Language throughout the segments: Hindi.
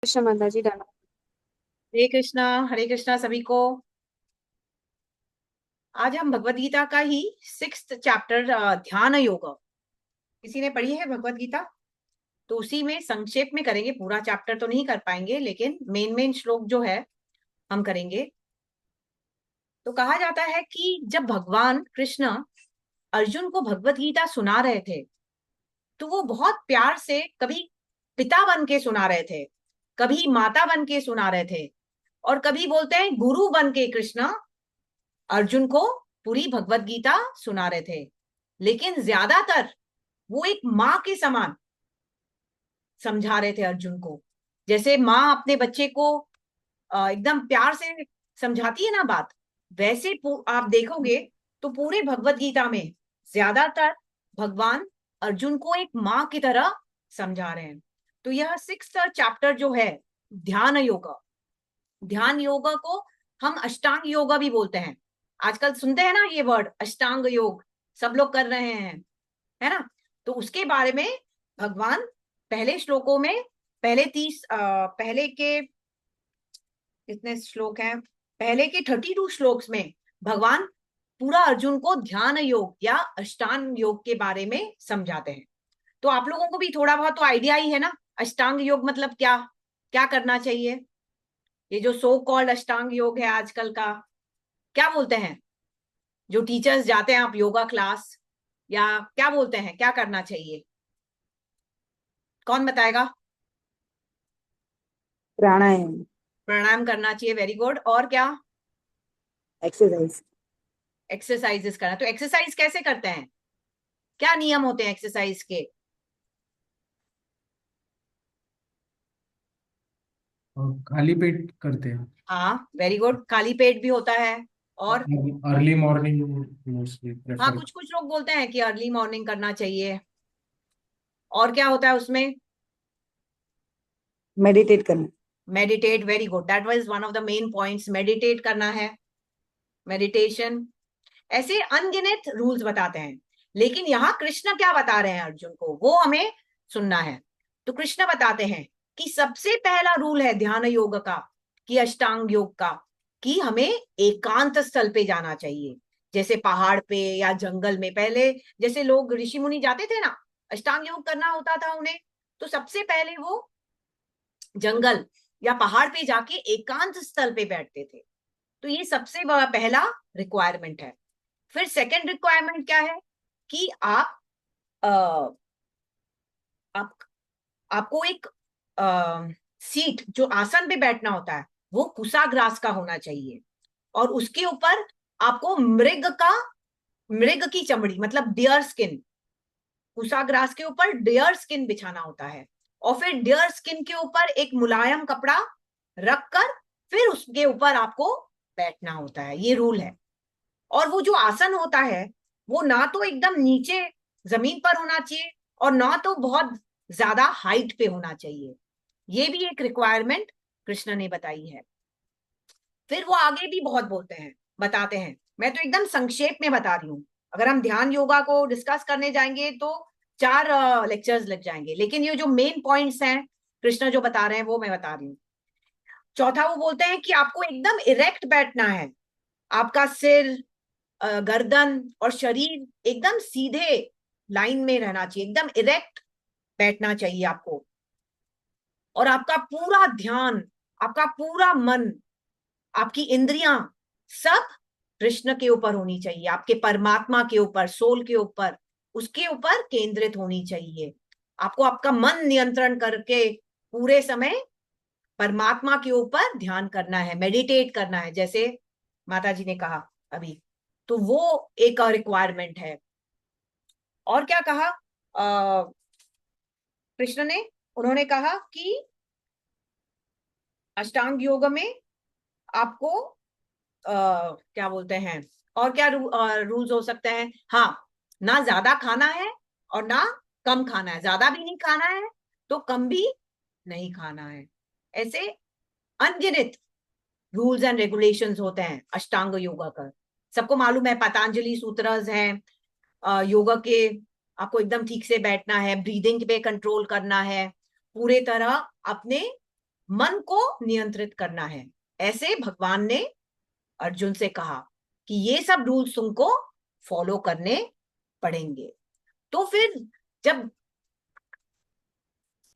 कृष्ण माता जी डाला। हरे कृष्णा सभी को। आज हम भगवत गीता का ही 6th चैप्टर ध्यान योग। किसी ने पढ़ी है भगवत गीता? तो उसी में संक्षेप में करेंगे, पूरा चैप्टर तो नहीं कर पाएंगे लेकिन मेन मेन श्लोक जो है हम करेंगे। तो कहा जाता है कि जब भगवान कृष्ण अर्जुन को भगवत गीता सुना रहे थे तो वो बहुत प्यार से कभी पिता बन के सुना रहे थे, कभी माता बन के सुना रहे थे, और कभी बोलते हैं गुरु बन के कृष्ण अर्जुन को पूरी भगवत गीता सुना रहे थे। लेकिन ज्यादातर वो एक माँ के समान समझा रहे थे अर्जुन को। जैसे माँ अपने बच्चे को एकदम प्यार से समझाती है ना बात, वैसे आप देखोगे तो पूरे भगवत गीता में ज्यादातर भगवान अर्जुन को एक माँ की तरह समझा रहे हैं। तो यह 6th चैप्टर जो है ध्यान योगा, ध्यान योगा को हम अष्टांग योगा भी बोलते हैं। आजकल सुनते हैं ना ये वर्ड अष्टांग योग, सब लोग कर रहे हैं, है ना? तो उसके बारे में भगवान पहले श्लोकों में, पहले के कितने श्लोक हैं, पहले के 32 श्लोक में भगवान पूरा अर्जुन को ध्यान योग या अष्टांग योग के बारे में समझाते हैं। तो आप लोगों को भी थोड़ा बहुत तो आइडिया ही है ना अष्टांग योग मतलब क्या, क्या करना चाहिए। ये जो सो कॉल्ड अष्टांग योग है आजकल का, क्या बोलते हैं? जो टीचर्स जाते हैं आप योगा क्लास, या क्या बोलते हैं, क्या करना चाहिए? कौन बताएगा? प्राणायाम। प्राणायाम करना चाहिए, वेरी गुड। और क्या? एक्सरसाइज। एक्सरसाइजेस करना। तो एक्सरसाइज कैसे करते हैं, क्या नियम होते हैं एक्सरसाइज के? और खाली पेट करते हैं। हाँ वेरी गुड, खाली पेट भी होता है। और अर्ली मॉर्निंग मोस्टली हाँ, प्रेफर। कुछ कुछ लोग बोलते हैं कि अर्ली मॉर्निंग करना चाहिए। और क्या होता है उसमें? मेडिटेट करना। Meditate, very good, that was one of the main points, meditate करना है, मेडिटेशन। ऐसे अनगिनत रूल्स बताते हैं। लेकिन यहाँ कृष्ण क्या बता रहे हैं अर्जुन को, वो हमें सुनना है। तो कृष्ण बताते हैं कि सबसे पहला रूल है ध्यान योग का, कि अष्टांग योग का, कि हमें एकांत स्थल पे जाना चाहिए। जैसे पहाड़ पे या जंगल में, पहले जैसे लोग ऋषि मुनि जाते थे ना अष्टांग योग करना होता था उन्हें, तो सबसे पहले वो जंगल या पहाड़ पे जाके एकांत स्थल पे बैठते थे। तो ये सबसे बड़ा पहला रिक्वायरमेंट है। फिर सेकंड रिक्वायरमेंट क्या है कि अ, आप आपको एक सीट, जो आसन पे बैठना होता है, वो कुशाग्रास का होना चाहिए। और उसके ऊपर आपको मृग की चमड़ी मतलब डियर स्किन, कुशाग्रास के ऊपर डियर स्किन बिछाना होता है। और फिर डियर स्किन के ऊपर एक मुलायम कपड़ा रखकर फिर उसके ऊपर आपको बैठना होता है, ये रूल है। और वो जो आसन होता है वो ना तो एकदम नीचे जमीन पर होना चाहिए और ना तो बहुत ज्यादा हाइट पे होना चाहिए। ये भी एक रिक्वायरमेंट कृष्ण ने बताई है। फिर वो आगे भी बहुत बोलते हैं, बताते हैं। मैं तो एकदम संक्षेप में बता रही हूँ। अगर हम ध्यान योगा को डिस्कस करने जाएंगे तो 4 लेक्चर्स लग जाएंगे, लेकिन ये जो मेन पॉइंट्स हैं कृष्ण जो बता रहे हैं वो मैं बता रही हूँ। चौथा वो बोलते हैं कि आपको एकदम इरेक्ट बैठना है। आपका सिर, गर्दन और शरीर एकदम सीधे लाइन में रहना चाहिए, एकदम इरेक्ट बैठना चाहिए आपको। और आपका पूरा ध्यान, आपका पूरा मन, आपकी इंद्रियां सब कृष्ण के ऊपर होनी चाहिए, आपके परमात्मा के ऊपर, सोल के ऊपर, उसके ऊपर केंद्रित होनी चाहिए। आपको आपका मन नियंत्रण करके पूरे समय परमात्मा के ऊपर ध्यान करना है, मेडिटेट करना है, जैसे माता जी ने कहा अभी। तो वो एक रिक्वायरमेंट है। और क्या कहा कृष्ण ने? उन्होंने कहा कि अष्टांग योग में आपको क्या बोलते हैं, और क्या रूल्स हो सकते हैं? हाँ, ना ज्यादा खाना है और ना कम खाना है, ज्यादा भी नहीं खाना है तो कम भी नहीं खाना है। ऐसे अनगिनत रूल्स एंड रेगुलेशंस होते हैं अष्टांग योगा का। सबको मालूम है पतंजलि सूत्रज हैं योगा के। आपको एकदम ठीक से बैठना है, ब्रीदिंग पे कंट्रोल करना है, पूरे तरह अपने मन को नियंत्रित करना है। ऐसे भगवान ने अर्जुन से कहा कि ये सब रूल्स तुमको फॉलो करने पड़ेंगे। तो फिर जब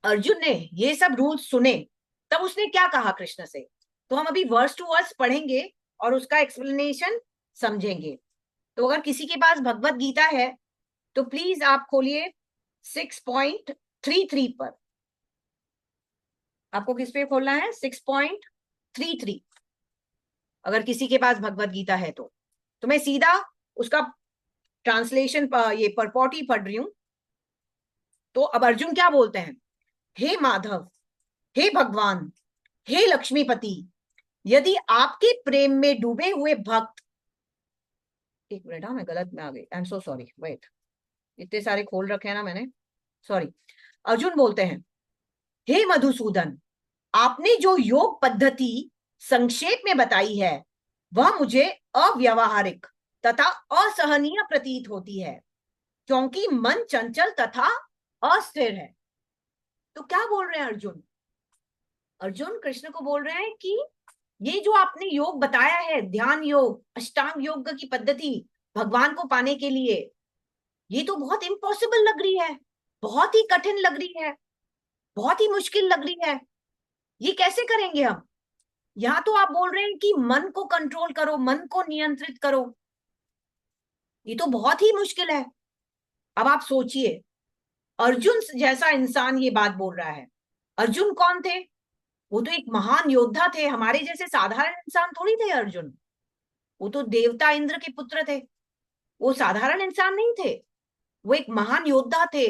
अर्जुन ने ये सब रूल्स सुने तब उसने क्या कहा कृष्ण से, तो हम अभी वर्स टू वर्स पढ़ेंगे और उसका एक्सप्लेनेशन समझेंगे। तो अगर किसी के पास भगवत गीता है तो प्लीज आप खोलिए 6.33 पर। आपको किस पे खोलना है? 6.33। अगर किसी के पास भगवत गीता है तो मैं सीधा उसका ट्रांसलेशन ये परपोटी पढ़ रही हूं। तो अब अर्जुन क्या बोलते हैं, हे माधव, हे भगवान, हे लक्ष्मीपति, यदि आपके प्रेम में डूबे हुए भक्त, एक मिनट, हाँ मैं गलत में आ गई, I am so sorry, wait, इतने सारे खोल रखे हैं ना मैंने, सॉरी। अर्जुन बोलते हैं, हे मधुसूदन, आपने जो योग पद्धति संक्षेप में बताई है वह मुझे अव्यावहारिक तथा असहनीय प्रतीत होती है, क्योंकि मन चंचल तथा अस्थिर है। तो क्या बोल रहे हैं अर्जुन? अर्जुन कृष्ण को बोल रहे हैं कि ये जो आपने योग बताया है, ध्यान योग, अष्टांग योग की पद्धति भगवान को पाने के लिए, ये तो बहुत इम्पॉसिबल लग रही है, बहुत ही कठिन लग रही है, बहुत ही मुश्किल लग रही है। ये कैसे करेंगे हम? यहां तो आप बोल रहे हैं कि मन को कंट्रोल करो, मन को नियंत्रित करो, ये तो बहुत ही मुश्किल है। अब आप सोचिए, अर्जुन जैसा इंसान ये बात बोल रहा है। अर्जुन कौन थे? वो तो एक महान योद्धा थे, हमारे जैसे साधारण इंसान थोड़ी थे अर्जुन। वो तो देवता इंद्र के पुत्र थे, वो साधारण इंसान नहीं थे, वो एक महान योद्धा थे।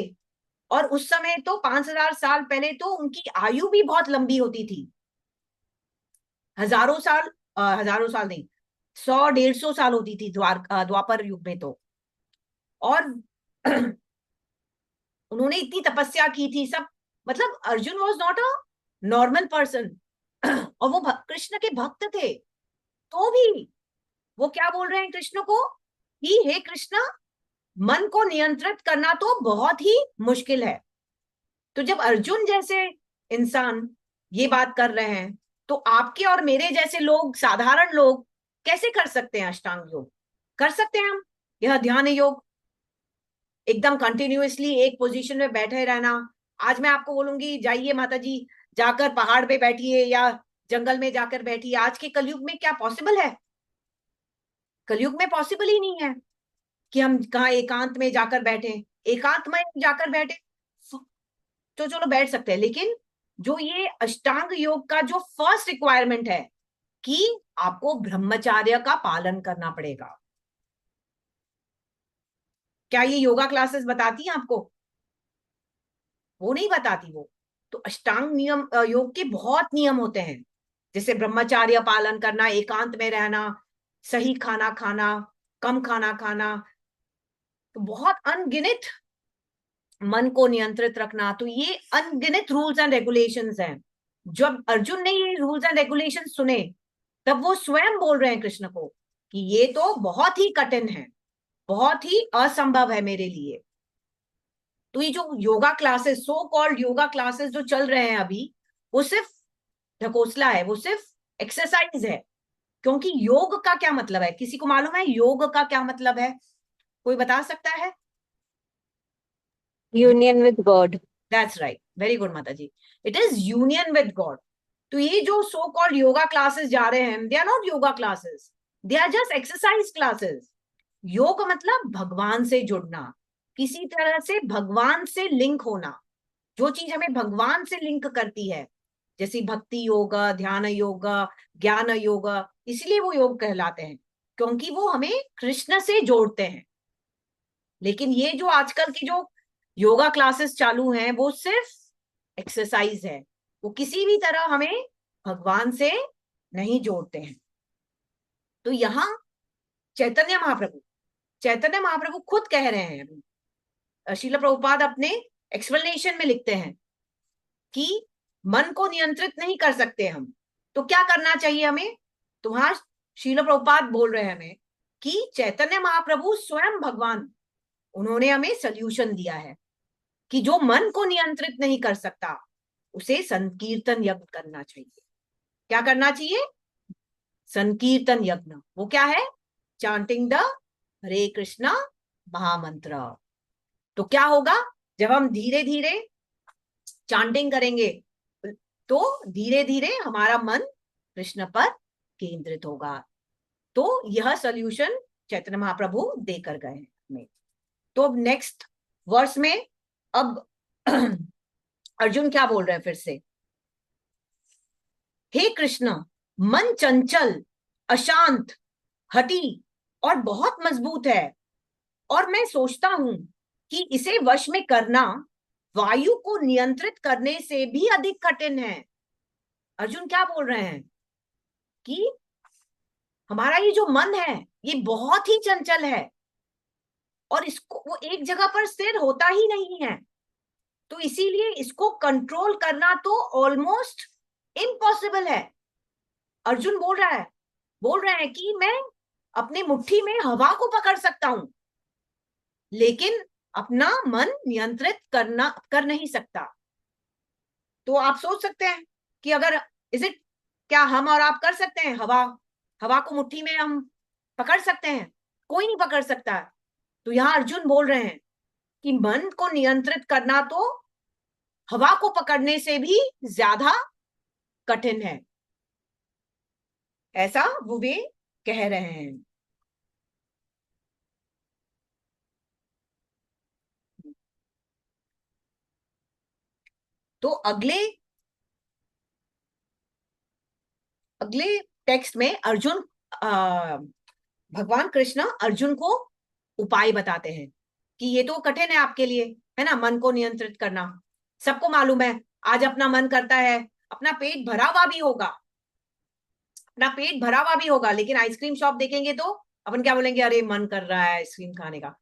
और उस समय तो 5000 साल पहले तो उनकी आयु भी बहुत लंबी होती थी, हजारों साल नहीं, 100-150 साल होती थी द्वापर युग में तो। और उन्होंने इतनी तपस्या की थी सब, मतलब Arjun was not a normal person. और वो कृष्ण के भक्त थे। तो भी वो क्या बोल रहे हैं कृष्ण को कि हे कृष्ण, मन को नियंत्रित करना तो बहुत ही मुश्किल है। तो जब अर्जुन जैसे इंसान ये बात कर रहे हैं तो आपके और मेरे जैसे लोग, साधारण लोग, कैसे कर सकते हैं अष्टांग योग? कर सकते हैं हम यह ध्यान योग, एकदम कंटिन्यूअसली एक पोजीशन में बैठे रहना। आज मैं आपको बोलूंगी जाइए माता जी, जाकर पहाड़ पे बैठिए या जंगल में जाकर बैठिए, आज के कलयुग में क्या पॉसिबल है? कलयुग में पॉसिबल ही नहीं है कि हम कहा एकांत में जाकर बैठे। एकांत में जाकर बैठे तो चलो बैठ सकते हैं, लेकिन जो ये अष्टांग योग का जो फर्स्ट रिक्वायरमेंट है कि आपको ब्रह्मचार्य का पालन करना पड़ेगा। क्या ये योगा क्लासेस बताती हैं आपको? वो नहीं बताती। वो तो अष्टांग नियम, योग के बहुत नियम होते हैं, जैसे ब्रह्मचार्य पालन करना, एकांत में रहना, सही खाना खाना, कम खाना खाना, तो बहुत अनगिनत मन को नियंत्रित रखना। तो ये अनगिनत रूल्स एंड रेगुलेशंस हैं। जब अर्जुन ने ये रूल्स एंड रेगुलेशन सुने तब वो स्वयं बोल रहे हैं कृष्ण को कि ये तो बहुत ही कठिन है, बहुत ही असंभव है मेरे लिए। तो ये जो yoga classes, so called yoga classes जो चल रहे हैं अभी, वो सिर्फ ढकोसला है, वो सिर्फ एक्सरसाइज है। क्योंकि योग का क्या मतलब है? किसी को मालूम है योग का क्या मतलब है? कोई बता सकता है? Union with God. That's right, very good माता जी, it is union with God. तो ये जो सो कॉल्ड योगा क्लासेस जा रहे हैं, they are not yoga classes, they are just exercise classes. योग मतलब भगवान से जुड़ना, किसी तरह से भगवान से लिंक होना। जो चीज हमें भगवान से लिंक करती है, जैसे भक्ति योग, ध्यान योग, ज्ञान योग, इसलिए वो योग कहलाते हैं, क्योंकि वो हमें कृष्ण से जोड़ते हैं। लेकिन ये जो आजकल की जो योगा क्लासेस चालू हैं वो सिर्फ एक्सरसाइज है, वो किसी भी तरह हमें भगवान से नहीं जोड़ते हैं। तो यहाँ चैतन्य महाप्रभु खुद कह रहे हैं, श्रील प्रभुपाद अपने एक्सप्लेनेशन में लिखते हैं कि मन को नियंत्रित नहीं कर सकते हम, तो क्या करना चाहिए हमें? तो वहां श्रील प्रभुपाद बोल रहे हैं हमें कि चैतन्य महाप्रभु स्वयं भगवान, उन्होंने हमें सोल्यूशन दिया है कि जो मन को नियंत्रित नहीं कर सकता उसे संकीर्तन यज्ञ करना चाहिए। क्या करना चाहिए? संकीर्तन यज्ञ। वो क्या है? चांटिंग द हरे कृष्णा महामंत्र। तो क्या होगा? जब हम धीरे धीरे चांटिंग करेंगे तो धीरे धीरे हमारा मन कृष्ण पर केंद्रित होगा। तो यह सॉल्यूशन चैतन्य महाप्रभु देकर गए हैं हमें। तो अब नेक्स्ट वर्स में अब अर्जुन क्या बोल रहे हैं फिर से? हे कृष्ण, मन चंचल, अशांत, हठी और बहुत मजबूत है, और मैं सोचता हूं कि इसे वश में करना वायु को नियंत्रित करने से भी अधिक कठिन है। अर्जुन क्या बोल रहे हैं कि हमारा ये जो मन है ये बहुत ही चंचल है और इसको वो एक जगह पर स्थिर होता ही नहीं है। तो इसीलिए इसको कंट्रोल करना तो ऑलमोस्ट इम्पॉसिबल है। अर्जुन बोल रहे हैं कि मैं अपनी मुट्ठी में हवा को पकड़ सकता हूं लेकिन अपना मन नियंत्रित कर नहीं सकता। तो आप सोच सकते हैं कि अगर क्या हम और आप कर सकते हैं? हवा को मुट्ठी में हम पकड़ सकते हैं? कोई नहीं पकड़ सकता। तो यहां अर्जुन बोल रहे हैं कि मन को नियंत्रित करना तो हवा को पकड़ने से भी ज्यादा कठिन है, ऐसा वो वे कह रहे हैं। तो अगले टेक्स्ट में अर्जुन भगवान कृष्ण अर्जुन को उपाय बताते हैं कि ये तो कठिन है आपके लिए, है ना, मन को नियंत्रित करना। सबको मालूम है आज अपना मन करता है, अपना पेट भरा हुआ भी होगा, लेकिन आइसक्रीम शॉप देखेंगे तो अपन क्या बोलेंगे? अरे मन कर रहा है आइसक्रीम खाने का,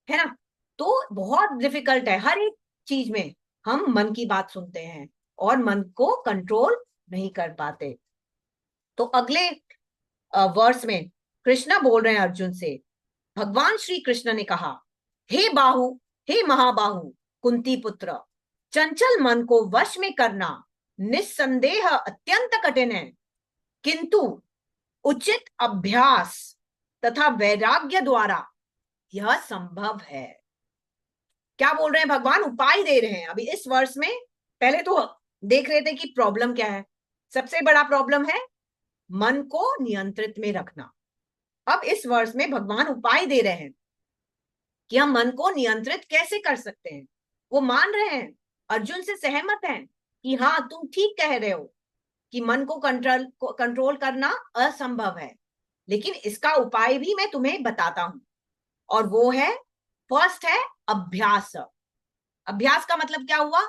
है ना। तो बहुत डिफिकल्ट है, हर एक चीज में हम मन की बात सुनते हैं और मन को कंट्रोल नहीं कर पाते। तो अगले वर्स में कृष्णा बोल रहे हैं अर्जुन से, भगवान श्री कृष्ण ने कहा, हे महाबाहु कुंती पुत्र, चंचल मन को वश में करना निस्संदेह अत्यंत कठिन है, किंतु उचित अभ्यास तथा वैराग्य द्वारा यह संभव है। क्या बोल रहे हैं भगवान? उपाय दे रहे हैं अभी इस वर्ष में। पहले तो देख रहे थे कि प्रॉब्लम क्या है। सबसे बड़ा प्रॉब्लम है मन को नियंत्रित में रखना। अब इस वर्ष में भगवान उपाय दे रहे हैं कि हम मन को नियंत्रित कैसे कर सकते हैं। वो मान रहे हैं, अर्जुन से सहमत हैं कि हाँ तुम ठीक कह रहे हो कि मन को कंट्रोल करना असंभव है, लेकिन इसका उपाय भी मैं तुम्हें बताता हूं। और वो है, फर्स्ट है अभ्यास। अभ्यास का मतलब क्या हुआ?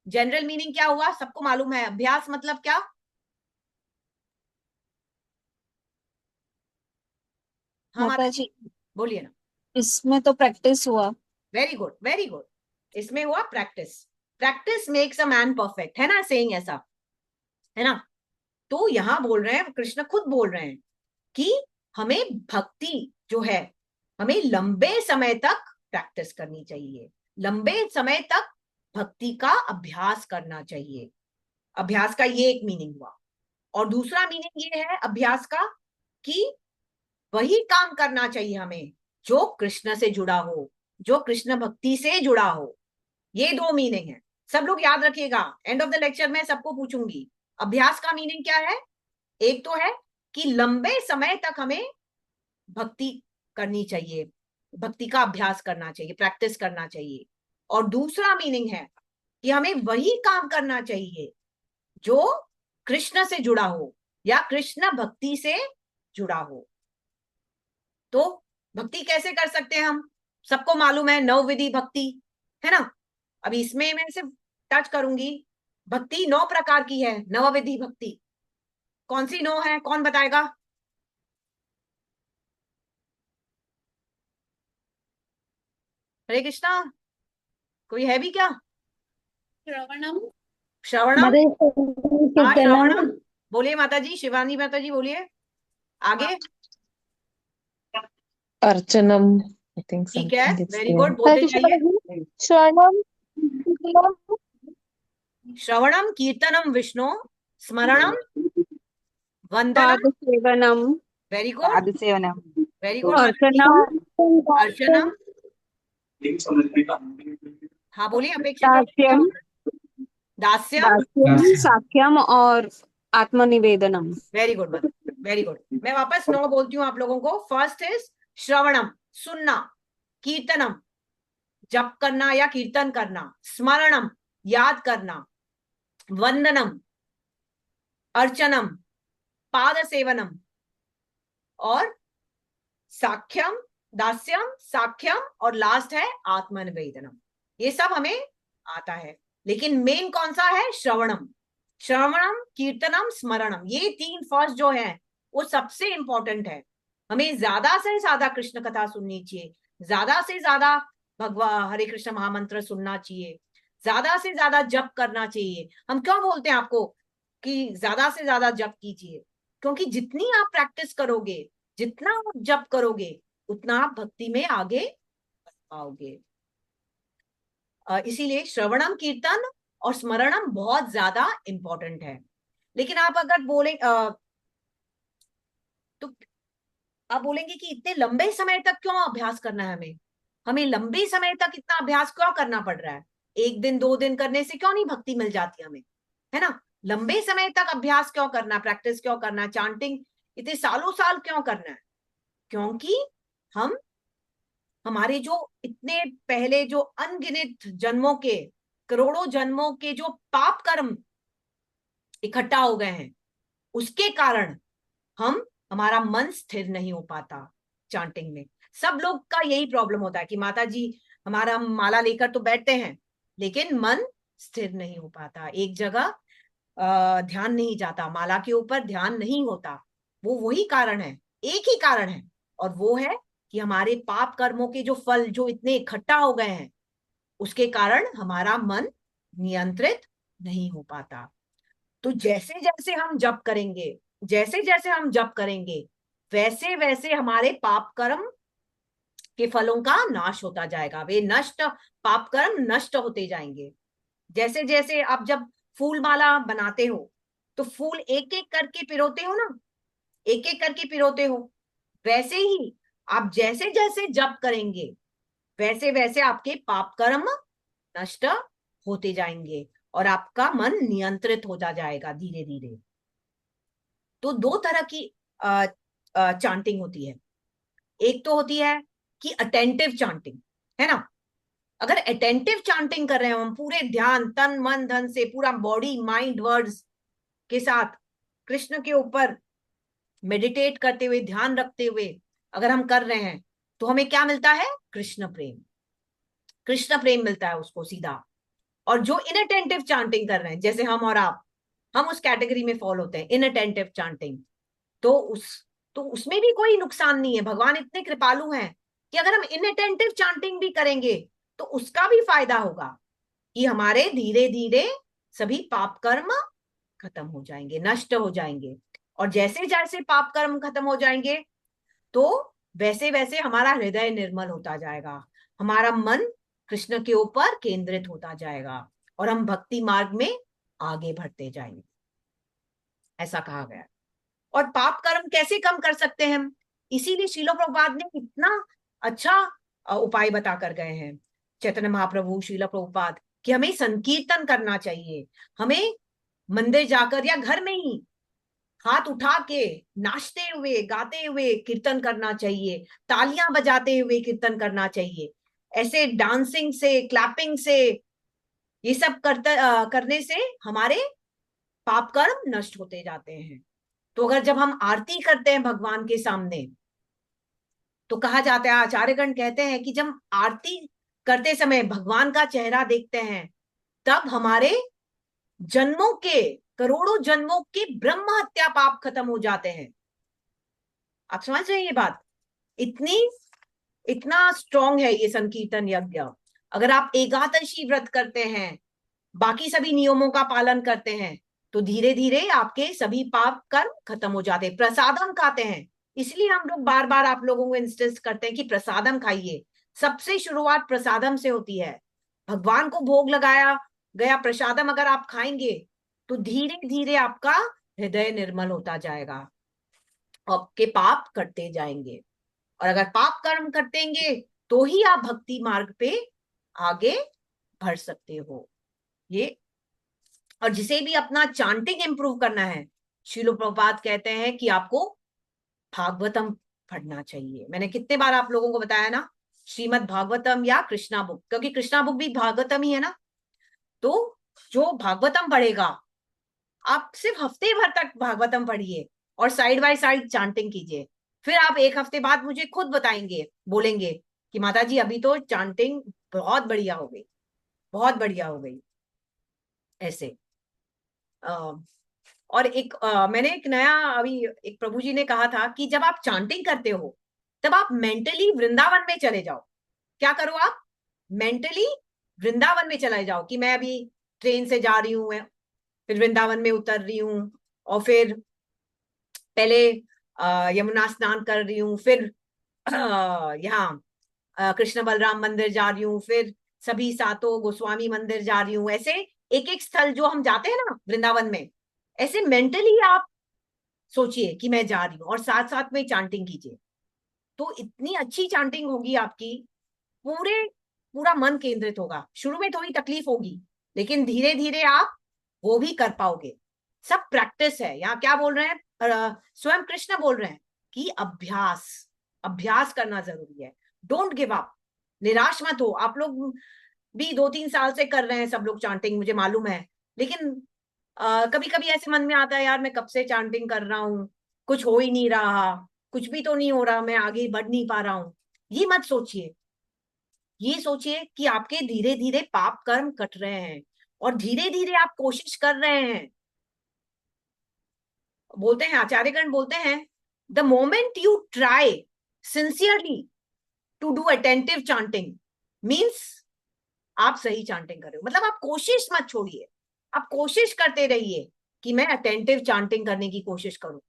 जनरल मीनिंग क्या हुआ? सबको मालूम है अभ्यास मतलब क्या? हाँ माता माता जी, बोलिए ना। इसमें तो प्रैक्टिस हुआ। Very good, very good. इसमें हुआ practice. Practice makes a man perfect, है ना, सेइंग ऐसा, है ना। तो यहां बोल रहे हैं, कृष्ण खुद बोल रहे हैं कि हमें भक्ति जो है हमें लंबे समय तक प्रैक्टिस करनी चाहिए, लंबे समय तक भक्ति का अभ्यास करना चाहिए। अभ्यास का ये एक मीनिंग हुआ। और दूसरा मीनिंग ये है अभ्यास का कि वही काम करना चाहिए हमें जो कृष्ण से जुड़ा हो, जो कृष्ण भक्ति से जुड़ा हो। ये दो मीनिंग है, सब लोग याद रखिएगा। एंड ऑफ द लेक्चर में सबको पूछूंगी अभ्यास का मीनिंग क्या है। एक तो है कि लंबे समय तक हमें भक्ति करनी चाहिए, भक्ति का अभ्यास करना चाहिए, प्रैक्टिस करना चाहिए। और दूसरा मीनिंग है कि हमें वही काम करना चाहिए जो कृष्ण से जुड़ा हो या कृष्ण भक्ति से जुड़ा हो। तो भक्ति कैसे कर सकते हैं हम? सबको मालूम है नौ विधि भक्ति, है ना। अभी इसमें मैं सिर्फ टच करूंगी। भक्ति 9 प्रकार की है, नवविधि भक्ति। कौन सी 9 है? कौन बताएगा? हरे कृष्णा, कोई है भी क्या? श्रवणम, श्रवणम, हाँ कीर्तनम, श्रवणम बोलिए माता जी, शिवानी माता जी बोलिए आगे। अर्चनम, I think ठीक है, something is very there. Good, बोलते जाइए। श्रवणम, कीर्तनम, श्रवणम कीर्तनम विष्णु, स्मरणम वंदनम, पादसेवनम, वेरी गुड, पादसेवनम, वेरी गुड, अर्चनम, अर्चनम, हाँ बोलिए अपेक्षा दास्यम, दास्यम, दास्यम, दास्यम। साख्यम और आत्मनिवेदनम। Very good mother, very good. मैं वापस 9 बोलती हूँ आप लोगों को। फर्स्ट इज श्रवणम, सुनना, कीर्तनम, जप करना या कीर्तन करना, स्मरणम, याद करना, वंदनम, अर्चनम, पाद सेवनम, और साख्यम, दास्यम, साख्यम, और लास्ट है आत्मनिवेदनम। ये सब हमें आता है, लेकिन मेन कौन सा है? श्रवणम, श्रवणम, कीर्तनम, स्मरणम। ये 3 फर्स्ट जो है वो सबसे इंपॉर्टेंट है। हमें ज्यादा से ज्यादा कृष्ण कथा सुननी चाहिए, ज्यादा से ज्यादा भगवान हरे कृष्ण महामंत्र सुनना चाहिए, ज्यादा से ज्यादा जप करना चाहिए। हम क्यों बोलते हैं आपको कि ज्यादा से ज्यादा जप कीजिए? क्योंकि जितनी आप प्रैक्टिस करोगे, जितना आप जप करोगे, उतना आप भक्ति में आगे बढ़ पाओगे। इसीलिए श्रवणम, कीर्तन और स्मरणम बहुत ज्यादा इंपॉर्टेंट है। लेकिन आप अगर बोले तो आप बोलेंगे कि इतने लंबे समय तक क्यों अभ्यास करना है? हमें लंबे समय तक इतना अभ्यास क्यों करना पड़ रहा है? 1 दिन 2 दिन करने से क्यों नहीं भक्ति मिल जाती हमें, है ना? लंबे समय तक अभ्यास क्यों करना, प्रैक्टिस क्यों करना, चांटिंग इतने सालों साल क्यों करना है? क्योंकि हम हमारे जो इतने पहले जो अनगिनत जन्मों के, करोड़ों जन्मों के जो पाप कर्म इकट्ठा हो गए हैं, उसके कारण हमारा मन स्थिर नहीं हो पाता चांटिंग में। सब लोग का यही प्रॉब्लम होता है कि माता जी हमारा माला लेकर तो बैठते हैं, लेकिन मन स्थिर नहीं हो पाता, एक जगह ध्यान नहीं जाता, माला के ऊपर ध्यान नहीं होता। वो वही कारण है, एक ही कारण है, और वो है कि हमारे पाप कर्मों के जो फल जो इतने इकट्ठा हो गए हैं, उसके कारण हमारा मन नियंत्रित नहीं हो पाता। तो जैसे जैसे हम जप करेंगे, जैसे जैसे हम जप करेंगे, वैसे वैसे हमारे पाप कर्म के फलों का नाश होता जाएगा। वे नष्ट, पाप कर्म नष्ट होते जाएंगे। जैसे जैसे आप जब फूल माला बनाते हो, तो फूल एक एक करके पिरोते हो ना, एक एक करके पिरोते हो, वैसे ही आप जैसे जैसे जप करेंगे, वैसे वैसे आपके पाप कर्म नष्ट होते जाएंगे और आपका मन नियंत्रित होता जाएगा धीरे धीरे। तो 2 तरह की चांटिंग होती है। एक तो होती है कि अटेंटिव चांटिंग, है ना? अगर अटेंटिव चांटिंग कर रहे हो, हम पूरे ध्यान, तन मन धन से, पूरा बॉडी माइंड वर्ड्स के साथ कृष्ण के ऊपर मेडिटेट करते हुए, ध्यान रखते हुए अगर हम कर रहे हैं, तो हमें क्या मिलता है? कृष्ण प्रेम, कृष्ण प्रेम मिलता है उसको सीधा। और जो इनअटेंटिव चांटिंग कर रहे हैं, जैसे हम और आप, हम उस कैटेगरी में फॉल होते हैं, इनअटेंटिव चांटिंग। तो उसमें भी कोई नुकसान नहीं है। भगवान इतने कृपालु हैं कि अगर हम इनअटेंटिव चांटिंग भी करेंगे, तो उसका भी फायदा होगा कि हमारे धीरे धीरे सभी पाप कर्म खत्म हो जाएंगे, नष्ट हो जाएंगे। और जैसे जैसे पाप कर्म खत्म हो जाएंगे, तो वैसे वैसे हमारा हृदय निर्मल होता जाएगा, हमारा मन कृष्ण के ऊपर केंद्रित होता जाएगा, और हम भक्ति मार्ग में आगे बढ़ते जाएंगे, ऐसा कहा गया। और पाप कर्म कैसे कम कर सकते हैं हम? इसीलिए श्रील प्रभुपाद ने इतना अच्छा उपाय बता कर गए हैं, चैतन्य महाप्रभु श्रील प्रभुपाद, कि हमें संकीर्तन करना चाहिए। हमें मंदिर जाकर या घर में ही हाथ उठा के नाचते हुए, गाते हुए कीर्तन करना चाहिए, तालियां बजाते हुए कीर्तन करना चाहिए। ऐसे डांसिंग से, क्लैपिंग से, ये सब करने से हमारे पाप कर्म नष्ट होते जाते हैं। तो अगर जब हम आरती करते हैं भगवान के सामने, तो कहा जाता है, आचार्यगण कहते हैं कि जब आरती करते समय भगवान का चेहरा देखते हैं, तब हमारे जन्मों के, करोड़ों जन्मों के ब्रह्म हत्या पाप खत्म हो जाते हैं। आप समझ रहे हैं ये बात? इतना स्ट्रॉन्ग है ये संकीर्तन यज्ञ। अगर आप एकादशी व्रत करते हैं, बाकी सभी नियमों का पालन करते हैं, तो धीरे धीरे आपके सभी पाप कर्म खत्म हो जाते हैं। प्रसादम खाते हैं, इसलिए हम लोग बार बार आप लोगों को इंसिस्ट करते हैं कि प्रसादम खाइए। सबसे शुरुआत प्रसादम से होती है। भगवान को भोग लगाया, गया प्रसादम अगर आप खाएंगे तो धीरे धीरे आपका हृदय निर्मल होता जाएगा, आपके पाप कटते जाएंगे। और अगर पाप कर्म कटेंगे तो ही आप भक्ति मार्ग पे आगे बढ़ सकते हो। ये, और जिसे भी अपना चांटिंग इंप्रूव करना है, श्रील प्रभुपाद कहते हैं कि आपको भागवतम पढ़ना चाहिए। मैंने कितने बार आप लोगों को बताया ना, श्रीमद् भागवतम या कृष्णा बुक, क्योंकि कृष्णा बुक भी भागवतम ही है ना। तो जो भागवतम पढ़ेगा, आप सिर्फ हफ्ते भर तक भागवतम पढ़िए और साइड बाय साइड चांटिंग कीजिए। फिर आप एक हफ्ते बाद मुझे खुद बताएंगे, बोलेंगे कि माता जी अभी तो चांटिंग बहुत बढ़िया हो गई, बहुत बढ़िया हो गई। ऐसे और एक मैंने एक नया अभी एक प्रभु जी ने कहा था कि जब आप चांटिंग करते हो तब आप मेंटली वृंदावन में चले जाओ। क्या करो आप? मेंटली वृंदावन में चले जाओ कि मैं अभी ट्रेन से जा रही हूँ, फिर वृंदावन में उतर रही हूँ, और फिर पहले यमुना स्नान कर रही हूँ, फिर यहाँ कृष्ण बलराम मंदिर जा रही हूँ, फिर सभी सातों गोस्वामी मंदिर जा रही हूँ। ऐसे एक एक स्थल जो हम जाते हैं ना वृंदावन में, ऐसे मेंटली आप सोचिए कि मैं जा रही हूँ और साथ साथ में चांटिंग कीजिए। तो इतनी अच्छी चांटिंग होगी आपकी, पूरा मन केंद्रित होगा। शुरू में थोड़ी तकलीफ होगी, लेकिन धीरे धीरे आप वो भी कर पाओगे। सब प्रैक्टिस है। यहाँ क्या बोल रहे हैं? स्वयं कृष्ण बोल रहे हैं कि अभ्यास, अभ्यास करना जरूरी है। डोंट गिव अप, निराश मत हो। आप लोग भी 2-3 साल से कर रहे हैं सब लोग चांटिंग, मुझे मालूम है, लेकिन कभी कभी ऐसे मन में आता है, यार मैं कब से चांटिंग कर रहा हूँ, कुछ हो ही नहीं रहा, कुछ भी तो नहीं हो रहा, मैं आगे बढ़ नहीं पा रहा हूँ। ये मत सोचिए, ये सोचिए कि आपके धीरे धीरे पाप कर्म कट रहे हैं और धीरे धीरे आप कोशिश कर रहे हैं। बोलते हैं, आचार्यगण बोलते हैं, the moment you try sincerely to do attentive chanting means आप सही चांटिंग कर रहे हो। मतलब आप कोशिश मत छोड़िए, आप कोशिश करते रहिए कि मैं अटेंटिव चांटिंग करने की कोशिश करूं।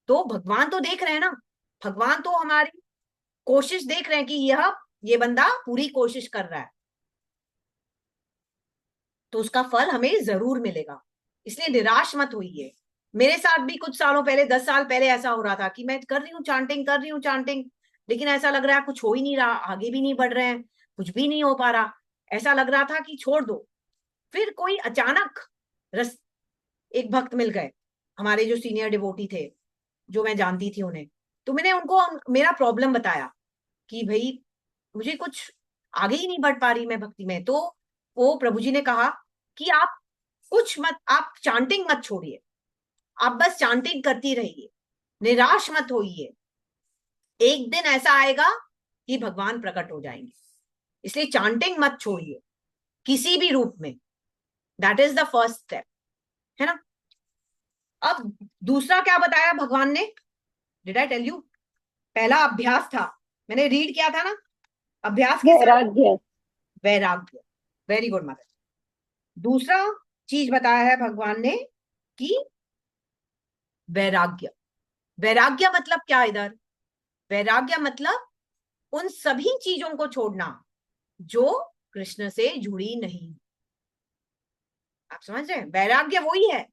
तो भगवान तो देख रहे हैं ना, भगवान तो हमारी कोशिश देख रहे हैं कि ये बंदा पूरी कोशिश कर रहा है, तो उसका फल हमें जरूर मिलेगा। इसलिए निराश मत होइए। मेरे साथ भी कुछ सालों पहले, 10 साल पहले ऐसा हो रहा था कि मैं कर रही हूँ चांटिंग, कर रही हूँ चांटिंग, लेकिन ऐसा लग रहा है कुछ हो ही नहीं रहा, आगे भी नहीं बढ़ रहे हैं, कुछ भी नहीं हो पा रहा। ऐसा लग रहा था कि छोड़ दो। फिर कोई अचानक एक भक्त मिल गए, हमारे जो सीनियर डिवोटी थे, जो मैं जानती थी उन्हें। तो मैंने उनको मेरा प्रॉब्लम बताया कि भाई मुझे कुछ आगे ही नहीं बढ़ पा रही मैं भक्ति में। तो वो प्रभु जी ने कहा कि आप कुछ मत, आप चांटिंग मत छोड़िए, आप बस चांटिंग करती रहिए, निराश मत होइए। एक दिन ऐसा आएगा कि भगवान प्रकट हो जाएंगे। इसलिए चांटिंग मत छोड़िए किसी भी रूप में। That is the first step, है ना। अब दूसरा क्या बताया भगवान ने? Did I tell you? पहला अभ्यास था, मैंने रीड किया था ना, अभ्यास के साथ वैराग्य। वैराग्य। Very good mother. दूसरा चीज बताया है भगवान ने कि वैराग्य। वैराग्य मतलब क्या इधर? वैराग्य मतलब उन सभी चीजों को छोड़ना जो कृष्ण से जुड़ी नहीं। आप समझ रहे हैं? वैराग्य वही है।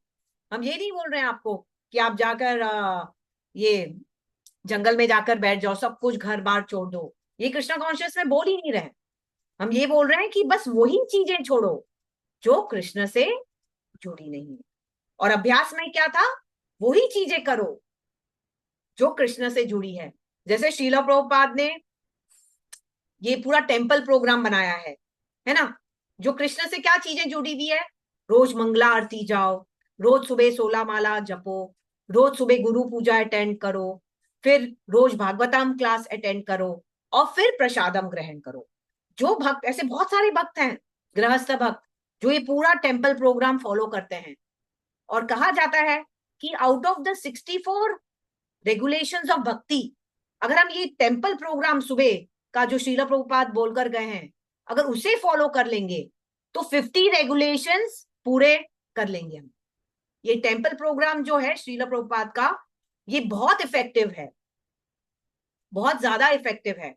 हम ये नहीं बोल रहे हैं आपको कि आप जाकर ये जंगल में जाकर बैठ जाओ, सब कुछ घर बार छोड़ दो। ये कृष्णा कॉन्शियस में बोल ही नहीं रहे। हम ये बोल रहे हैं कि बस वही चीजें छोड़ो जो कृष्ण से जुड़ी नहीं है। और अभ्यास में क्या था? वही चीजें करो जो कृष्ण से जुड़ी है। जैसे श्रील प्रभुपाद ने ये पूरा टेम्पल प्रोग्राम बनाया है ना, जो कृष्ण से क्या चीजें जुड़ी हुई है? रोज मंगला आरती जाओ, रोज सुबह 16 माला जपो, रोज सुबह गुरु पूजा अटेंड करो, फिर रोज भागवतम क्लास अटेंड करो, और फिर प्रसादम ग्रहण करो। जो भक्त, ऐसे बहुत सारे भक्त हैं, गृहस्थ भक्त, जो ये पूरा टेम्पल प्रोग्राम फॉलो करते हैं। और कहा जाता है कि out of the 64 regulations of भक्ति, अगर हम ये टेम्पल प्रोग्राम सुबह का जो श्रील प्रभुपाद बोलकर गए हैं, अगर उसे फॉलो कर लेंगे तो 50 रेगुलेशंस पूरे कर लेंगे हम। ये टेम्पल प्रोग्राम जो है श्रील प्रभुपाद का, ये बहुत इफेक्टिव है, बहुत ज्यादा इफेक्टिव है।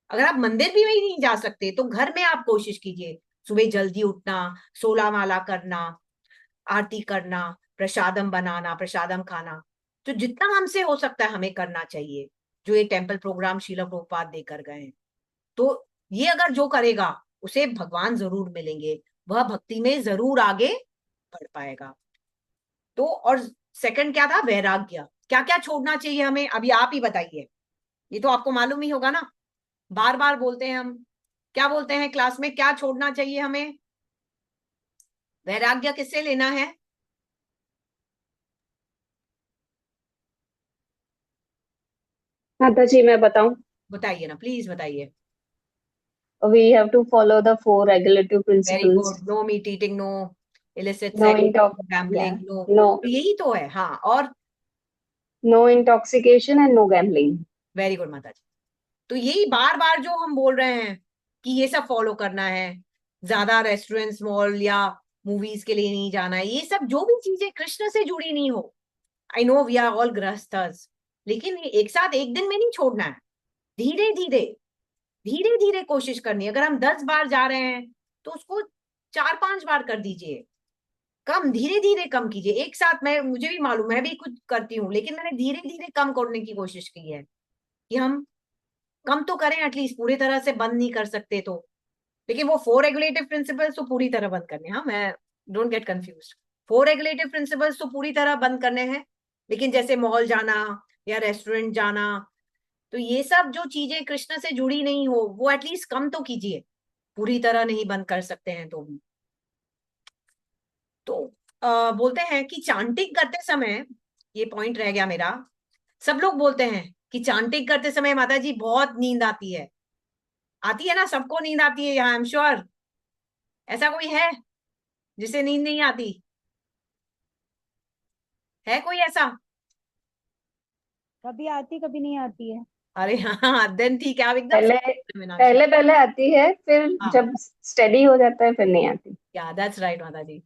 अगर आप मंदिर भी नहीं जा सकते तो घर में आप कोशिश कीजिए, सुबह जल्दी उठना, 16 माला करना, आरती करना, प्रसादम बनाना, प्रसादम खाना, तो जितना हमसे हो सकता है हमें करना चाहिए, जो ये टेम्पल प्रोग्राम शीला प्रभुपाद देकर गए हैं। तो ये अगर जो करेगा उसे भगवान जरूर मिलेंगे, वह भक्ति में जरूर आगे बढ़ पाएगा। तो और सेकंड क्या था? वैराग्य। क्या क्या छोड़ना चाहिए हमें, अभी आप ही बताइए, ये तो आपको मालूम ही होगा ना, बार बार बोलते हैं हम, क्या बोलते हैं क्लास में, क्या छोड़ना चाहिए हमें? वैराग्य किससे लेना है? माता जी मैं बताऊं? बताइए ना, प्लीज बताइए। We have to follow the four regulative very principles. Good, no meat eating, no illicit No sex, yeah, gambling, no, no तो यही तो है। हाँ, और no intoxication and no gambling. Very good माता जी। तो यही बार बार जो हम बोल रहे हैं कि ये सब फॉलो करना है, ज्यादा रेस्टोरेंट्स, मॉल या मूवीज के लिए नहीं जाना है, ये सब जो भी चीजें कृष्ण से जुड़ी नहीं हो, I know we are all गृहस्थस, लेकिन ये एक साथ एक दिन में नहीं छोड़ना है, धीरे धीरे धीरे धीरे कोशिश करनी है। अगर हम 10 बार जा रहे हैं तो उसको 4-5 बार कर दीजिए, कम, धीरे धीरे कम कीजिए। एक साथ, मैं, मुझे भी मालूम, मैं भी कुछ करती हूँ, लेकिन मैंने धीरे धीरे कम करने की कोशिश की है कि हम कम तो करें, एटलीस्ट पूरी तरह से बंद नहीं कर सकते तो, लेकिन वो 4 रेगुलेटिव प्रिंसिपल्स तो पूरी तरह बंद करने हैं। हाँ, मैं, don't get confuse, 4 regulative principles तो पूरी तरह बंद करने हैं, लेकिन जैसे मॉल जाना या रेस्टोरेंट जाना, तो ये सब जो चीजें कृष्ण से जुड़ी नहीं हो वो एटलीस्ट कम तो कीजिए, पूरी तरह नहीं बंद कर सकते हैं तो भी। तो बोलते हैं कि चांटिंग करते समय, ये पॉइंट रह गया मेरा, सब लोग बोलते हैं कि चांटिंग करते समय माता जी बहुत नींद आती है। आती है ना, सबको नींद आती है यहाँ, आई एम श्योर। ऐसा कोई है जिसे नींद नहीं आती? है कोई ऐसा? कभी आती कभी नहीं आती है। अरे हाँ, देन ठीक है, आप एकदम पहले मीनाक्षी। पहले पहले आती है, फिर हाँ, जब स्टडी हो जाता है फिर नहीं आती। या दैट्स राइट माता जी।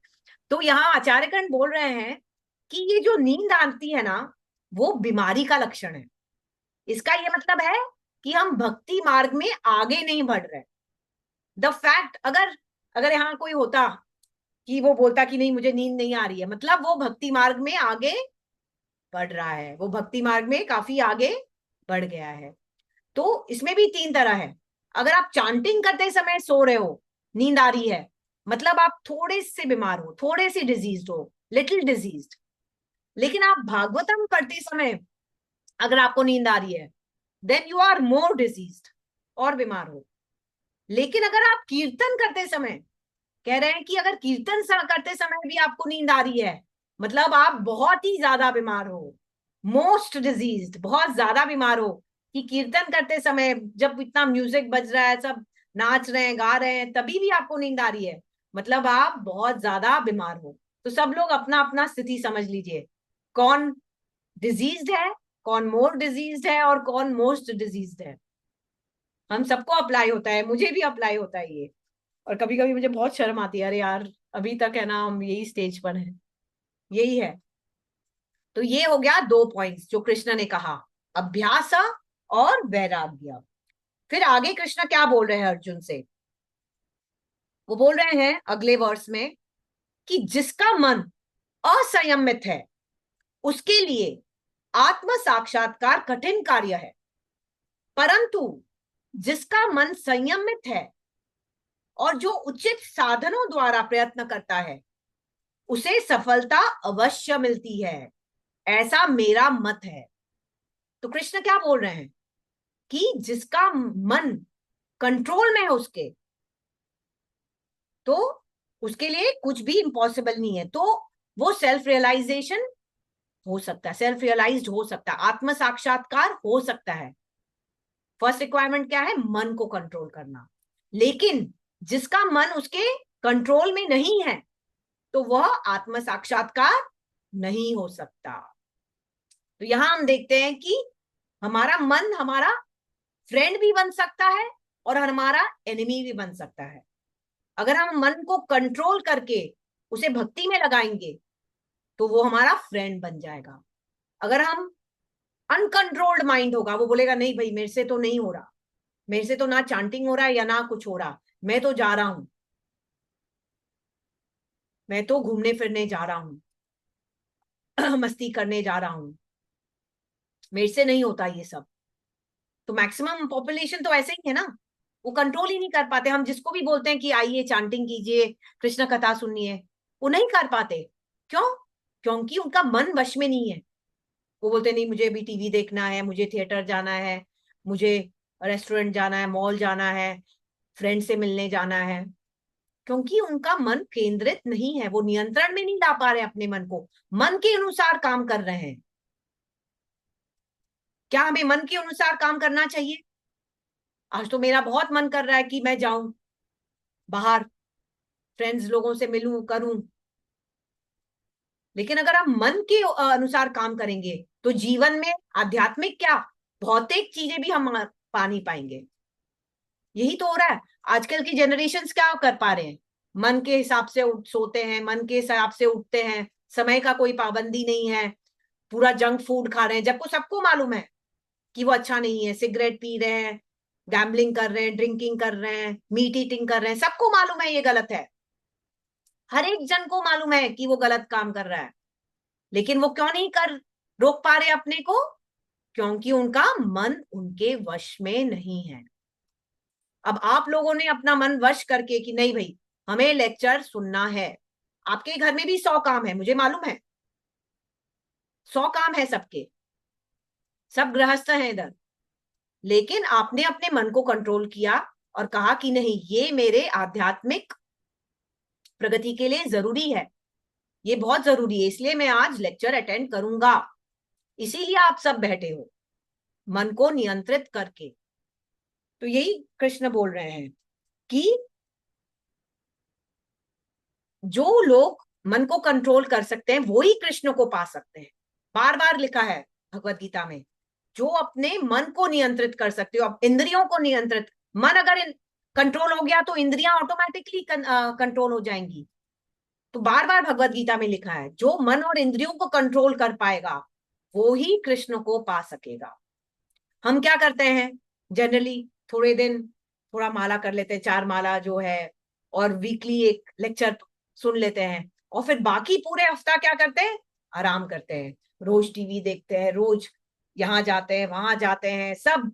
तो यहाँ आचार्यगण बोल रहे हैं कि ये जो नींद आती है ना, वो बीमारी का लक्षण है। इसका ये मतलब है कि हम भक्ति मार्ग में आगे नहीं बढ़ रहे। द फैक्ट, अगर अगर यहाँ कोई होता कि वो बोलता कि नहीं मुझे नींद नहीं आ रही है, मतलब वो भक्ति मार्ग में आगे बढ़ रहा है, वो भक्ति मार्ग में काफी आगे बढ़ गया है। तो इसमें भी 3 तरह है। अगर आप चांटिंग करते समय सो रहे हो, नींद आ रही है, मतलब आप थोड़े से बीमार हो, थोड़े से डिजीज्ड हो, लिटिल डिजीज्ड। लेकिन आप भागवतम पढ़ते समय अगर आपको नींद आ रही है, then you are more diseased, और बीमार हो। लेकिन अगर आप कीर्तन करते समय, कह रहे हैं कि अगर कीर्तन करते समय भी आपको नींद आ रही है, मतलब आप बहुत ही ज्यादा बीमार हो, मोस्ट डिजीज्ड, बहुत ज्यादा बीमार हो, कि कीर्तन करते समय जब इतना म्यूजिक बज रहा है, सब नाच रहे हैं, गा रहे हैं, तभी भी आपको नींद आ रही है, मतलब आप बहुत ज्यादा बीमार हो। तो सब लोग अपना अपना स्थिति समझ लीजिए, कौन डिजीज्ड है, कौन मोर डिजीज्ड है, और कौन मोस्ट डिजीज्ड है। हम सबको अप्लाई होता है, मुझे भी अप्लाई होता है ये। और कभी कभी मुझे बहुत शर्म आती है, अरे यार अभी तक है ना हम यही स्टेज पर हैं, यही है। तो ये हो गया 2 पॉइंट्स जो कृष्ण ने कहा, अभ्यास और वैराग्य। फिर आगे कृष्ण क्या बोल रहे हैं अर्जुन से? वो बोल रहे हैं अगले वर्स में कि जिसका मन असंयमित है उसके लिए आत्म साक्षात्कार कठिन कार्य है, परंतु जिसका मन संयमित है और जो उचित साधनों द्वारा प्रयत्न करता है उसे सफलता अवश्य मिलती है, ऐसा मेरा मत है। तो कृष्ण क्या बोल रहे हैं कि जिसका मन कंट्रोल में है उसके, तो उसके लिए कुछ भी इम्पॉसिबल नहीं है। तो वो सेल्फ रियलाइजेशन हो सकता है, सेल्फ रियलाइज्ड हो सकता है, आत्म साक्षात्कार हो सकता है। फर्स्ट रिक्वायरमेंट क्या है? मन को कंट्रोल करना। लेकिन जिसका मन उसके कंट्रोल में नहीं है तो वह आत्म साक्षात्कार नहीं हो सकता। तो यहां हम देखते हैं कि हमारा मन हमारा फ्रेंड भी बन सकता है और हमारा एनिमी भी बन सकता है। अगर हम मन को कंट्रोल करके उसे भक्ति में लगाएंगे तो वो हमारा फ्रेंड बन जाएगा। अगर हम अनकंट्रोल्ड माइंड होगा, वो बोलेगा नहीं भाई मेरे से तो नहीं हो रहा, मेरे से तो ना चांटिंग हो रहा है या ना कुछ हो रहा, मैं तो जा रहा हूं, मैं तो घूमने फिरने जा रहा हूँ मस्ती करने जा रहा हूँ, मेरे से नहीं होता ये सब। तो मैक्सिमम पॉपुलेशन तो ऐसे ही है ना, वो कंट्रोल ही नहीं कर पाते। हम जिसको भी बोलते हैं कि आइए चैंटिंग कीजिए, कृष्ण कथा सुनिए, वो नहीं कर पाते। क्यों? क्योंकि उनका मन वश में नहीं है। वो बोलते नहीं, मुझे भी टीवी देखना है, मुझे थिएटर जाना है, मुझे रेस्टोरेंट जाना है, मॉल जाना है, फ्रेंड से मिलने जाना है। क्योंकि उनका मन केंद्रित नहीं है, वो नियंत्रण में नहीं ला पा रहे अपने मन को, मन के अनुसार काम कर रहे हैं। क्या हमें मन के अनुसार काम करना चाहिए? आज तो मेरा बहुत मन कर रहा है कि मैं जाऊं बाहर, फ्रेंड्स लोगों से मिलूं करूं, लेकिन अगर हम मन के अनुसार काम करेंगे तो जीवन में आध्यात्मिक क्या, भौतिक चीजें भी हम पा नहीं पाएंगे। यही तो हो रहा है। आजकल की जनरेशन क्या कर पा रहे हैं? मन के हिसाब से सोते हैं, मन के हिसाब से उठते हैं, समय का कोई पाबंदी नहीं है, पूरा जंक फूड खा रहे हैं, जबकि सबको मालूम है कि वो अच्छा नहीं है। सिगरेट पी रहे हैं, गैम्बलिंग कर रहे हैं, ड्रिंकिंग कर रहे हैं, मीट ईटिंग कर रहे हैं, सबको मालूम है ये गलत है। हर एक जन को मालूम है कि वो गलत काम कर रहा है, लेकिन वो क्यों नहीं कर रोक पा रहे अपने को? क्योंकि उनका मन उनके वश में नहीं है। अब आप लोगों ने अपना मन वश करके कि नहीं भाई हमें लेक्चर सुनना है। आपके घर में भी 100 काम है, मुझे मालूम है, 100 काम है सबके, सब गृहस्थ हैं इधर, लेकिन आपने अपने मन को कंट्रोल किया और कहा कि नहीं, ये मेरे आध्यात्मिक प्रगति के लिए जरूरी है, ये बहुत जरूरी है, इसलिए मैं आज लेक्चर अटेंड करूंगा। इसीलिए आप सब बैठे हो मन को नियंत्रित करके। तो यही कृष्ण बोल रहे हैं कि जो लोग मन को कंट्रोल कर सकते हैं वो ही कृष्ण को पा सकते हैं। बार बार लिखा है भगवत गीता में, जो अपने मन को नियंत्रित कर सकते हो। अब इंद्रियों को नियंत्रित, मन अगर कंट्रोल हो गया तो इंद्रियां ऑटोमेटिकली कंट्रोल हो जाएंगी। तो बार बार भगवत गीता में लिखा है, जो मन और इंद्रियों को कंट्रोल कर पाएगा वो ही कृष्ण को पा सकेगा। हम क्या करते हैं जनरली, थोड़े दिन थोड़ा माला कर लेते हैं, 4 माला जो है, और वीकली एक लेक्चर सुन लेते हैं, और फिर बाकी पूरे हफ्ता क्या करते हैं? आराम करते हैं, रोज टीवी देखते हैं, रोज यहाँ जाते हैं वहां जाते हैं, सब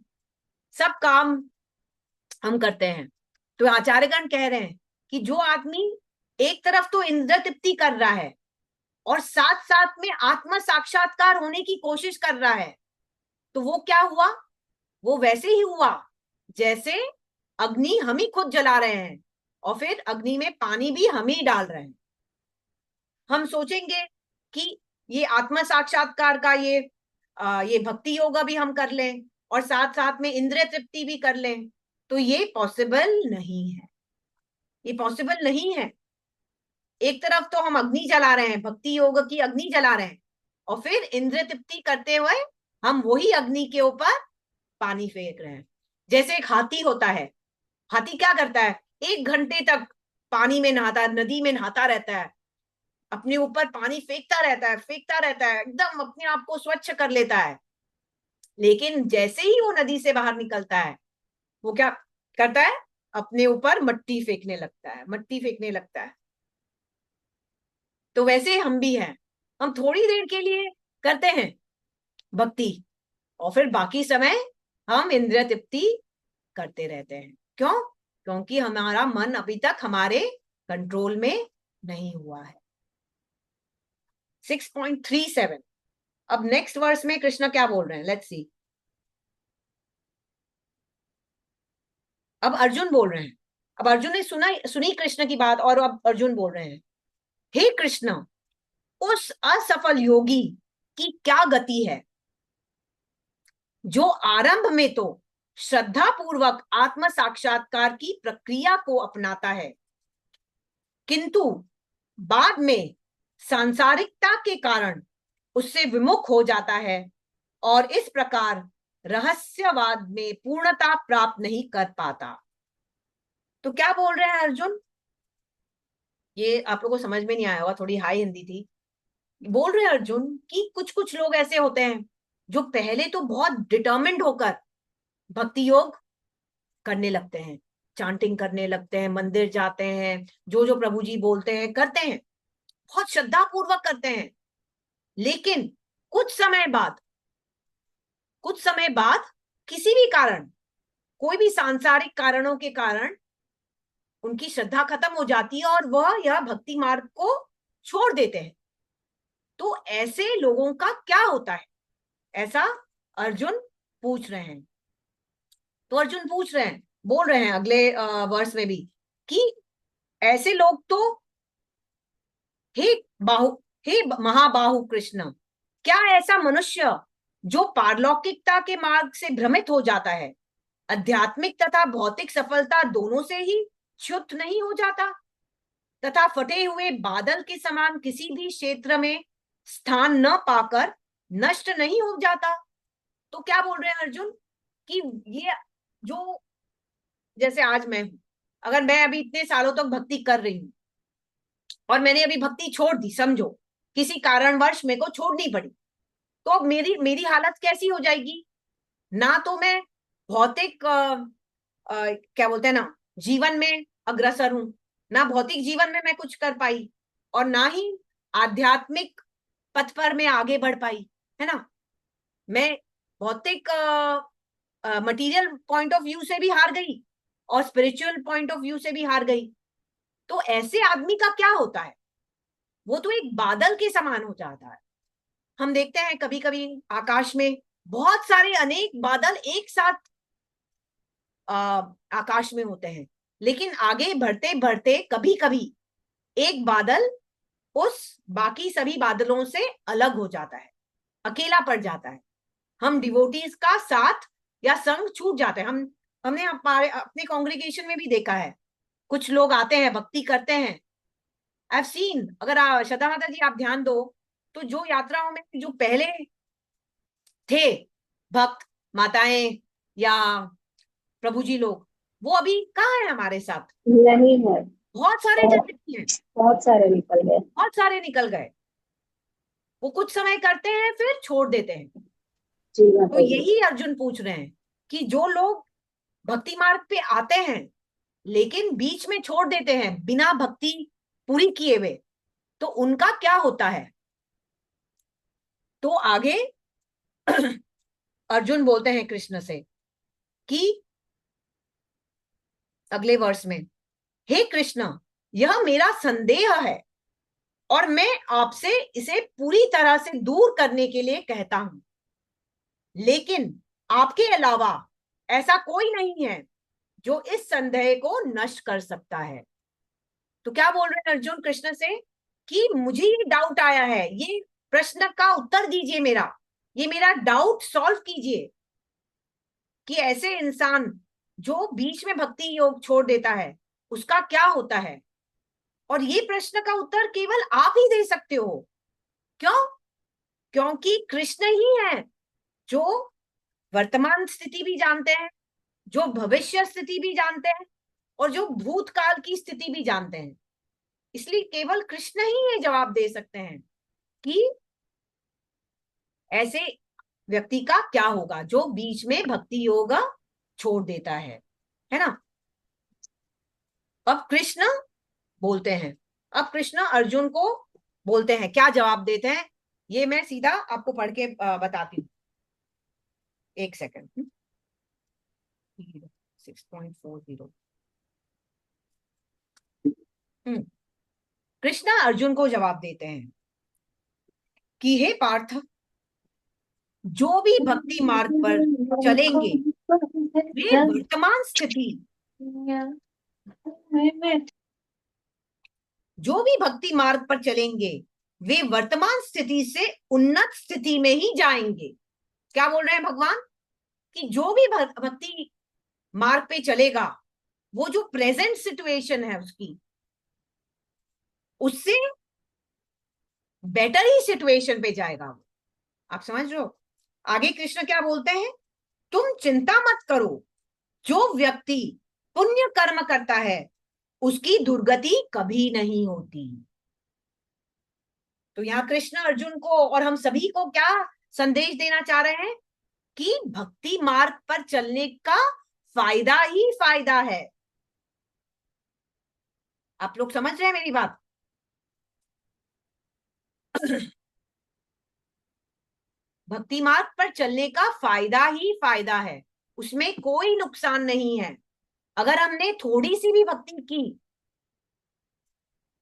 सब काम हम करते हैं। तो आचार्यगण कह रहे हैं कि जो आदमी एक तरफ तो इंद्र तृप्ति कर रहा है और साथ साथ में आत्म साक्षात्कार होने की कोशिश कर रहा है, तो वो क्या हुआ? वो वैसे ही हुआ जैसे अग्नि हम ही खुद जला रहे हैं और फिर अग्नि में पानी भी हम ही डाल रहे हैं। हम सोचेंगे कि ये आत्म साक्षात्कार का ये भक्ति योगा भी हम कर लें और साथ साथ में इंद्रिय तृप्ति भी कर लें, तो ये पॉसिबल नहीं है, ये पॉसिबल नहीं है। एक तरफ तो हम अग्नि जला रहे हैं, भक्ति योग की अग्नि जला रहे हैं, और फिर इंद्रिय तृप्ति करते हुए हम वही अग्नि के ऊपर पानी फेंक रहे हैं। जैसे एक हाथी होता है, हाथी क्या करता है? 1 घंटे तक पानी में नहाता है, नदी में नहाता रहता है, अपने ऊपर पानी फेंकता रहता है, फेंकता रहता है, एकदम अपने आप को स्वच्छ कर लेता है। लेकिन जैसे ही वो नदी से बाहर निकलता है, वो क्या करता है? अपने ऊपर मट्टी फेंकने लगता है, मट्टी फेंकने लगता है। तो वैसे हम भी हैं, हम थोड़ी देर के लिए करते हैं भक्ति और फिर बाकी समय हम इंद्रिय तृप्ति करते रहते हैं। क्यों? क्योंकि हमारा मन अभी तक हमारे कंट्रोल में नहीं हुआ है। 6.37। अब नेक्स्ट वर्स में कृष्ण क्या बोल रहे हैं, लेट्स सी। अब अर्जुन बोल रहे हैं, अब अर्जुन ने सुनी कृष्ण की बात, और अब अर्जुन बोल रहे हैं, हे कृष्ण, उस असफल योगी की क्या गति है जो आरंभ में तो श्रद्धा पूर्वक आत्म साक्षात्कार की प्रक्रिया को अपनाता है, किंतु बाद में सांसारिकता के कारण उससे विमुख हो जाता है और इस प्रकार रहस्यवाद में पूर्णता प्राप्त नहीं कर पाता। तो क्या बोल रहे हैं अर्जुन? ये आप लोगों को समझ में नहीं आया होगा, थोड़ी हाई हिंदी थी। बोल रहे हैं अर्जुन कि कुछ कुछ लोग ऐसे होते हैं जो पहले तो बहुत डिटर्मिन्ड होकर भक्ति योग करने लगते हैं, चांटिंग करने लगते हैं, मंदिर जाते हैं, जो जो प्रभु जी बोलते हैं करते हैं, बहुत श्रद्धा पूर्वक करते हैं, लेकिन कुछ समय बाद किसी भी कारण, कोई भी सांसारिक कारणों के कारण उनकी श्रद्धा खत्म हो जाती है और वह यह भक्ति मार्ग को छोड़ देते हैं। तो ऐसे लोगों का क्या होता है, ऐसा अर्जुन पूछ रहे हैं। तो अर्जुन पूछ रहे हैं, बोल रहे हैं अगले वर्ष में भी कि ऐसे लोग तो हे महाबाहु कृष्ण, क्या ऐसा मनुष्य जो पारलौकिकता के मार्ग से भ्रमित हो जाता है, आध्यात्मिक तथा भौतिक सफलता दोनों से ही च्युत नहीं हो जाता तथा फटे हुए बादल के समान किसी भी क्षेत्र में स्थान न पाकर नष्ट नहीं हो जाता? तो क्या बोल रहे हैं अर्जुन कि ये जो, जैसे आज मैं हूं, अगर मैं अभी इतने सालों तक भक्ति कर रही हूं और मैंने अभी भक्ति छोड़ दी, समझो किसी कारणवश मेरे को छोड़नी पड़ी, तो अब मेरी हालत कैसी हो जाएगी? ना तो मैं भौतिक क्या बोलते हैं ना, जीवन में अग्रसर हूं, ना भौतिक जीवन में मैं कुछ कर पाई, और ना ही आध्यात्मिक पथ पर मैं आगे बढ़ पाई, है ना। मैं भौतिक मटेरियल पॉइंट ऑफ व्यू से भी हार गई और स्पिरिचुअल पॉइंट ऑफ व्यू से भी हार गई। तो ऐसे आदमी का क्या होता है, वो तो एक बादल के समान हो जाता है। हम देखते हैं कभी कभी आकाश में बहुत सारे अनेक बादल एक साथ आकाश में होते हैं, लेकिन आगे बढ़ते बढ़ते कभी कभी एक बादल उस बाकी सभी बादलों से अलग हो जाता है, अकेला पड़ जाता है। हम डिवोटीज का साथ या संग छूट जाते हैं। हमने हमारे अपने कांग्रेगेशन में भी देखा है, कुछ लोग आते हैं, भक्ति करते हैं। आई सीन, अगर श्रद्धा माता जी आप ध्यान दो तो जो यात्राओं में जो पहले थे भक्त माताएं या प्रभु जी लोग, वो अभी कहाँ है हमारे साथ? नहीं है, बहुत सारे बहुत चले गए हैं, बहुत सारे निकल गए। बहुत सारे निकल गए। वो कुछ समय करते हैं फिर छोड़ देते हैं। जी तो माता जी। यही अर्जुन पूछ रहे हैं कि जो लोग भक्ति मार्ग पे आते हैं लेकिन बीच में छोड़ देते हैं बिना भक्ति पूरी किए हुए, तो उनका क्या होता है? तो आगे अर्जुन बोलते हैं कृष्ण से कि अगले वर्ष में, हे कृष्ण, यह मेरा संदेह है और मैं आपसे इसे पूरी तरह से दूर करने के लिए कहता हूं, लेकिन आपके अलावा ऐसा कोई नहीं है जो इस संदेह को नष्ट कर सकता है। तो क्या बोल रहे हैं अर्जुन कृष्ण से कि मुझे ये डाउट आया है, ये प्रश्न का उत्तर दीजिए, ये मेरा डाउट सॉल्व कीजिए कि ऐसे इंसान जो बीच में भक्ति योग छोड़ देता है उसका क्या होता है। और ये प्रश्न का उत्तर केवल आप ही दे सकते हो। क्यों? क्योंकि कृष्ण ही है जो वर्तमान स्थिति भी जानते हैं, जो भविष्य स्थिति भी जानते हैं और जो भूतकाल की स्थिति भी जानते हैं। इसलिए केवल कृष्ण ही ये जवाब दे सकते हैं कि ऐसे व्यक्ति का क्या होगा जो बीच में भक्ति योग छोड़ देता है ना। अब कृष्ण बोलते हैं, अब कृष्ण अर्जुन को बोलते हैं, क्या जवाब देते हैं ये मैं सीधा आपको पढ़ के बताती हूँ। एक सेकंड। 6.40। कृष्ण अर्जुन को जवाब देते हैं कि हे पार्थ, जो भी भक्ति मार्ग पर चलेंगे वे वर्तमान स्थिति, जो भी भक्ति मार्ग पर चलेंगे वे वर्तमान स्थिति से उन्नत स्थिति में ही जाएंगे। क्या बोल रहे हैं भगवान कि जो भी भक्ति मार्ग पे चलेगा वो जो प्रेजेंट सिचुएशन है उसकी, उससे बेटर ही सिचुएशन पे जाएगा वो। आप समझ रहे हो? आगे कृष्ण क्या बोलते हैं, तुम चिंता मत करो, जो व्यक्ति पुण्य कर्म करता है उसकी दुर्गति कभी नहीं होती। तो यहाँ कृष्ण अर्जुन को और हम सभी को क्या संदेश देना चाह रहे हैं कि भक्ति मार्ग पर चलने का फायदा ही फायदा है। आप लोग समझ रहे हैं मेरी बात? भक्ति मार्ग पर चलने का फायदा ही फायदा है, उसमें कोई नुकसान नहीं है। अगर हमने थोड़ी सी भी भक्ति की,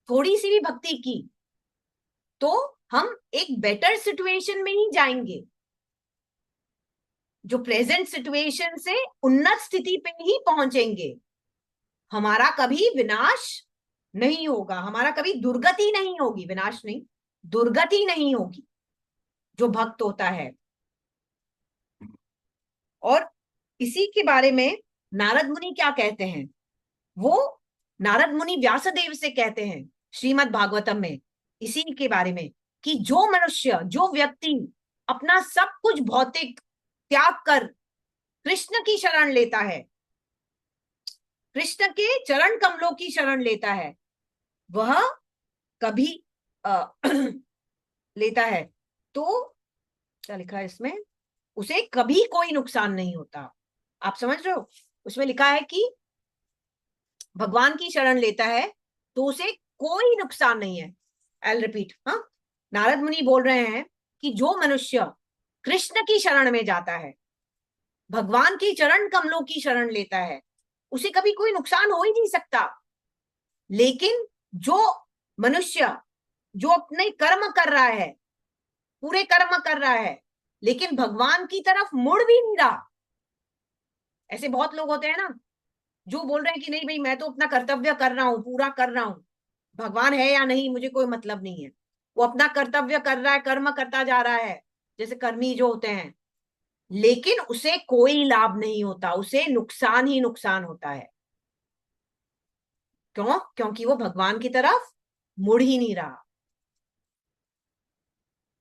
थोड़ी सी भी भक्ति की, तो हम एक बेटर सिचुएशन में ही जाएंगे, जो प्रेजेंट सिचुएशन से उन्नत स्थिति पे ही पहुंचेंगे। हमारा कभी विनाश नहीं होगा, हमारा कभी दुर्गति नहीं होगी, विनाश नहीं, दुर्गति नहीं होगी जो भक्त होता है। और इसी के बारे में नारद मुनि क्या कहते हैं, वो नारद मुनि व्यासदेव से कहते हैं श्रीमद् भागवतम में इसी के बारे में, कि जो मनुष्य, जो व्यक्ति अपना सब कुछ भौतिक त्याग कर कृष्ण की शरण लेता है, कृष्ण के चरण कमलों की शरण लेता है, वह कभी लेता है तो क्या लिखा है इसमें, उसे कभी कोई नुकसान नहीं होता। आप समझ रहे हो, उसमें लिखा है कि भगवान की शरण लेता है तो उसे कोई नुकसान नहीं है। आई रिपीट, हाँ, नारद मुनि बोल रहे हैं कि जो मनुष्य कृष्ण की शरण में जाता है, भगवान की चरण कमलों की शरण लेता है, उसे कभी कोई नुकसान हो ही नहीं सकता। लेकिन जो मनुष्य जो अपने कर्म कर रहा है, पूरे कर्म कर रहा है, लेकिन भगवान की तरफ मुड़ भी नहीं रहा, ऐसे बहुत लोग होते हैं ना जो बोल रहे हैं कि नहीं भाई मैं तो अपना कर्तव्य कर रहा हूं, पूरा कर रहा हूं, भगवान है या नहीं मुझे कोई मतलब नहीं है। वो अपना कर्तव्य कर रहा है, कर्म करता जा रहा है, जैसे कर्मी जो होते हैं, लेकिन उसे कोई लाभ नहीं होता, उसे नुकसान ही नुकसान होता है। क्यों? क्योंकि वो भगवान की तरफ मुड़ ही नहीं रहा।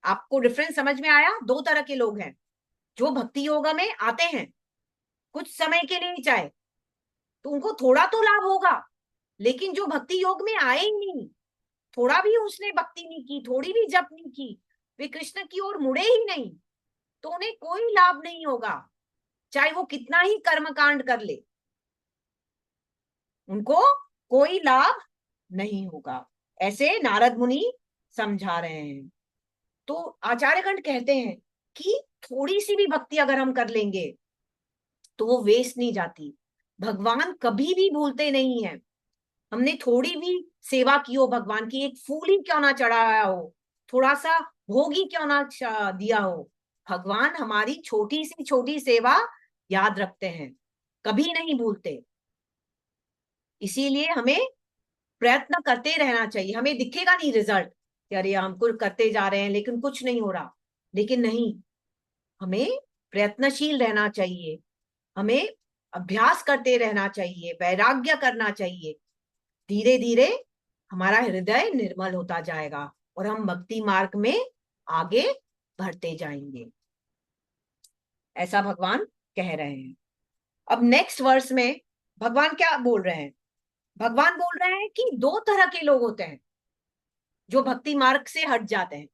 आपको डिफरेंस समझ में आया? दो तरह के लोग हैं, जो भक्ति योगा में आते हैं कुछ समय के लिए चाहे तो उनको थोड़ा तो लाभ होगा, लेकिन जो भक्ति योग में आए ही नहीं, थोड़ा भी उसने भक्ति नहीं की, थोड़ी भी जप नहीं की, वे कृष्ण की ओर मुड़े ही नहीं, तो उन्हें कोई लाभ नहीं होगा, चाहे वो कितना ही कर्मकांड कर ले, उनको कोई लाभ नहीं होगा। ऐसे नारद मुनि समझा रहे हैं। तो आचार्यगण कहते हैं कि थोड़ी सी भी भक्ति अगर हम कर लेंगे तो वो वेस्ट नहीं जाती, भगवान कभी भी भूलते नहीं है। हमने थोड़ी भी सेवा की हो भगवान की, एक फूल ही क्यों ना चढ़ाया हो, थोड़ा सा भोग ही क्यों ना दिया हो, भगवान हमारी छोटी से छोटी सेवा याद रखते हैं, कभी नहीं भूलते। इसीलिए हमें प्रयत्न करते रहना चाहिए। हमें दिखेगा नहीं रिजल्ट, अरे हमको करते जा रहे हैं लेकिन कुछ नहीं हो रहा, लेकिन नहीं, हमें प्रयत्नशील रहना चाहिए, हमें अभ्यास करते रहना चाहिए, वैराग्य करना चाहिए। धीरे धीरे हमारा हृदय निर्मल होता जाएगा और हम भक्ति मार्ग में आगे बढ़ते जाएंगे, ऐसा भगवान कह रहे हैं। अब नेक्स्ट वर्स में भगवान क्या बोल रहे हैं? भगवान बोल रहे हैं कि दो तरह के लोग होते हैं जो भक्ति मार्ग से हट जाते हैं।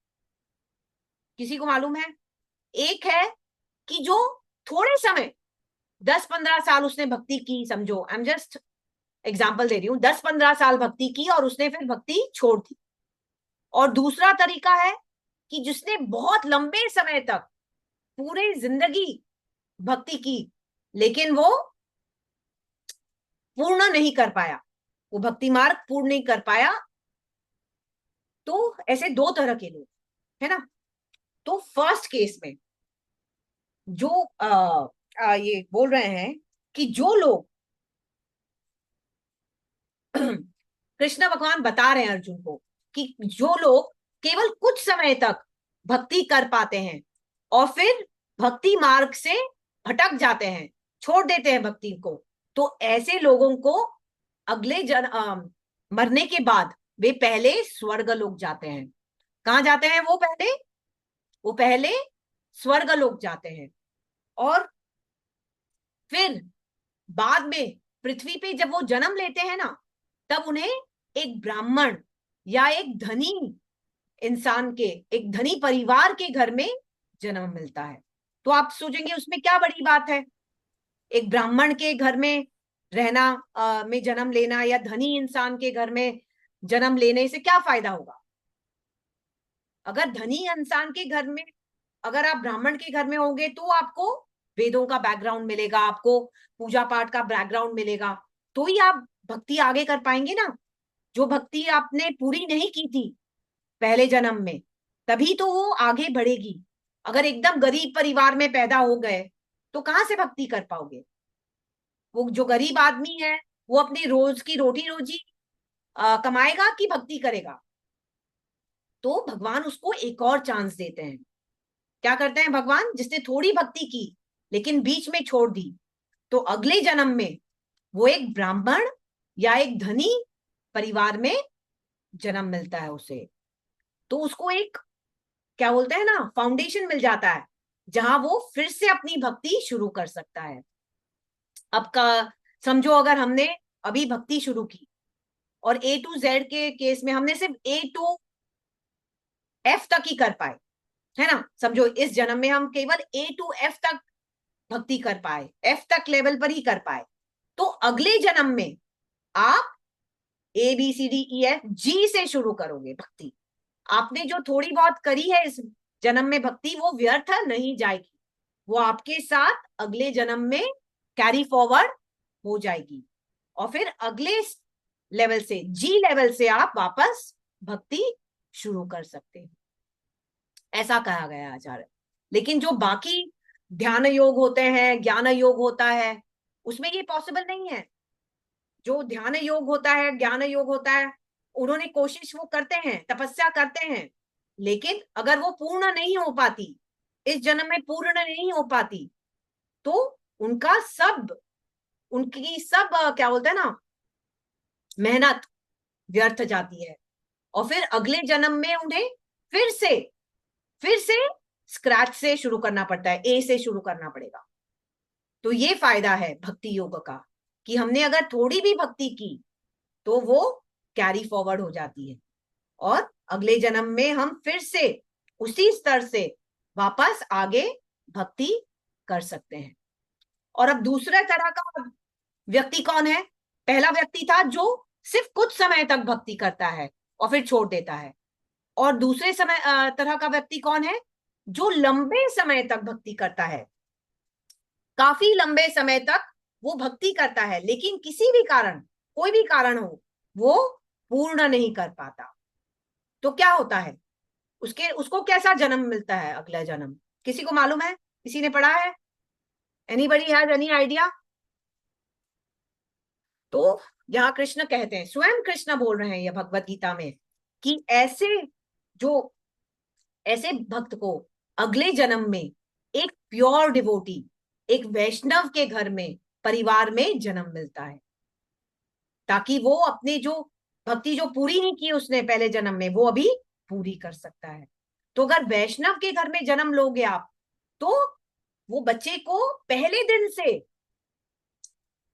किसी को मालूम है? एक है कि जो थोड़े समय 10-15 साल उसने भक्ति की, समझो, आई एम जस्ट एग्जाम्पल दे रही हूं, 10-15 साल भक्ति की और उसने फिर भक्ति छोड़ दी। और दूसरा तरीका है कि जिसने बहुत लंबे समय तक पूरे जिंदगी भक्ति की, लेकिन वो पूर्ण नहीं कर पाया, वो भक्ति मार्ग पूर्ण नहीं कर पाया। तो ऐसे दो तरह के लोग है ना। तो फर्स्ट केस में जो ये बोल रहे हैं कि जो लोग कृष्ण भगवान बता रहे हैं अर्जुन को कि जो लोग केवल कुछ समय तक भक्ति कर पाते हैं और फिर भक्ति मार्ग से भटक जाते हैं, छोड़ देते हैं भक्ति को, तो ऐसे लोगों को अगले मरने के बाद वे पहले स्वर्ग लोक जाते हैं। कहां जाते हैं वो? पहले स्वर्ग लोक जाते हैं और फिर बाद में पृथ्वी पे जब वो जन्म लेते हैं ना, तब उन्हें एक ब्राह्मण या एक धनी इंसान के, एक धनी परिवार के घर में जन्म मिलता है। तो आप सोचेंगे उसमें क्या बड़ी बात है, एक ब्राह्मण के घर में रहना में जन्म लेना या धनी इंसान के घर में जन्म लेने से क्या फायदा होगा? अगर धनी इंसान के घर में, अगर आप ब्राह्मण के घर में होंगे तो आपको वेदों का बैकग्राउंड मिलेगा, आपको पूजा पाठ का बैकग्राउंड मिलेगा, तो ही आप भक्ति आगे कर पाएंगे ना। जो भक्ति आपने पूरी नहीं की थी पहले जन्म में, तभी तो वो आगे बढ़ेगी। अगर एकदम गरीब परिवार में पैदा हो गए तो कहाँ से भक्ति कर पाओगे। वो जो गरीब आदमी है वो अपनी रोज की रोटी रोजी कमाएगा कि भक्ति करेगा। तो भगवान उसको एक और चांस देते हैं। क्या करते हैं भगवान, जिसने थोड़ी भक्ति की लेकिन बीच में छोड़ दी, तो अगले जन्म में वो एक ब्राह्मण या एक धनी परिवार में जन्म मिलता है उसे। तो उसको एक, क्या बोलते हैं ना, फाउंडेशन मिल जाता है जहां वो फिर से अपनी भक्ति शुरू कर सकता है। अब का समझो, अगर हमने अभी भक्ति शुरू की और A to Z के केस में हमने सिर्फ A to F तक ही कर पाए, है ना। समझो इस जन्म में हम केवल A to F तक भक्ति कर पाए, F तक लेवल पर ही कर पाए, तो अगले जन्म में आप ABCDEFG से शुरू करोगे भक्ति। आपने जो थोड़ी बहुत करी है इस जन्म में भक्ति, वो व्यर्थ नहीं जाएगी, वो आपके साथ अगले जन्म में कैरी फॉरवर्ड हो जाएगी। और फिर अगले लेवल से, G लेवल से आप वापस भक्ति शुरू कर सकते हैं, ऐसा कहा गया है आचार्य। लेकिन जो बाकी ध्यान योग होते हैं, ज्ञान योग होता है, उसमें ये पॉसिबल नहीं है। जो ध्यान योग होता है, ज्ञान योग होता है, उन्होंने कोशिश वो करते हैं, तपस्या करते हैं, लेकिन अगर वो पूर्ण नहीं हो पाती, इस जन्म में पूर्ण नहीं हो पाती, तो उनका सब, उनकी सब क्या बोलते हैं ना, मेहनत व्यर्थ जाती है। और फिर अगले जन्म में उन्हें फिर से स्क्रैच से शुरू करना पड़ता है, A से शुरू करना पड़ेगा। तो ये फायदा है भक्ति योग का, कि हमने अगर थोड़ी भी भक्ति की तो वो कैरी फॉरवर्ड हो जाती है और अगले जन्म में हम फिर से उसी स्तर से वापस आगे भक्ति कर सकते हैं। और अब दूसरे तरह का व्यक्ति कौन है? पहला व्यक्ति था जो सिर्फ कुछ समय तक भक्ति करता है और फिर छोड़ देता है। और दूसरे समय तरह का व्यक्ति कौन है? जो लंबे समय तक भक्ति करता है, काफी लंबे समय तक वो भक्ति करता है, लेकिन किसी भी कारण, कोई भी कारण हो, वो पूर्ण नहीं कर पाता। तो क्या होता है उसको कैसा जन्म मिलता है अगला जन्म? किसी को मालूम है? किसी ने पढ़ा है? Anybody has any idea? तो यहाँ कृष्ण कहते हैं, स्वयं कृष्ण बोल रहे हैं ये भगवत गीता में, कि ऐसे भक्त को अगले जन्म में एक प्योर डिवोटी, एक वैष्णव के घर में, परिवार में जन्म मिलता है, ताकि वो अपने जो भक्ति जो पूरी नहीं की उसने पहले जन्म में, वो अभी पूरी कर सकता है। तो अगर वैष्णव के घर में जन्म लोगे आप, तो वो बच्चे को पहले दिन से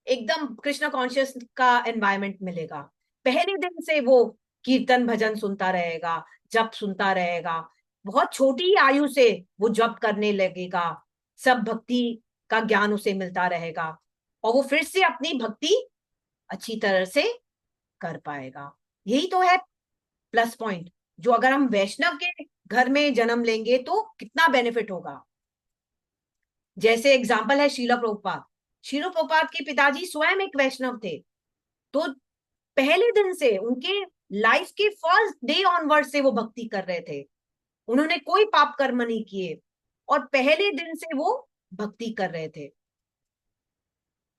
एकदम कृष्ण कॉन्शियस का एनवायरनमेंट मिलेगा। पहले दिन से वो कीर्तन भजन सुनता रहेगा, जप सुनता रहेगा, बहुत छोटी आयु से वो जप करने लगेगा, सब भक्ति का ज्ञान उसे मिलता रहेगा और वो फिर से अपनी भक्ति अच्छी तरह से कर पाएगा। यही तो है प्लस पॉइंट, जो अगर हम वैष्णव के घर में जन्म लेंगे तो कितना बेनिफिट होगा। जैसे एग्जाम्पल है शीला प्रभुपाद। शीला प्रभुपाद के पिताजी स्वयं एक वैष्णव थे, तो पहले दिन से, उनके लाइफ के फर्स्ट डे ऑनवर्ड से वो भक्ति कर रहे थे। उन्होंने कोई पाप कर्म नहीं किए और पहले दिन से वो भक्ति कर रहे थे।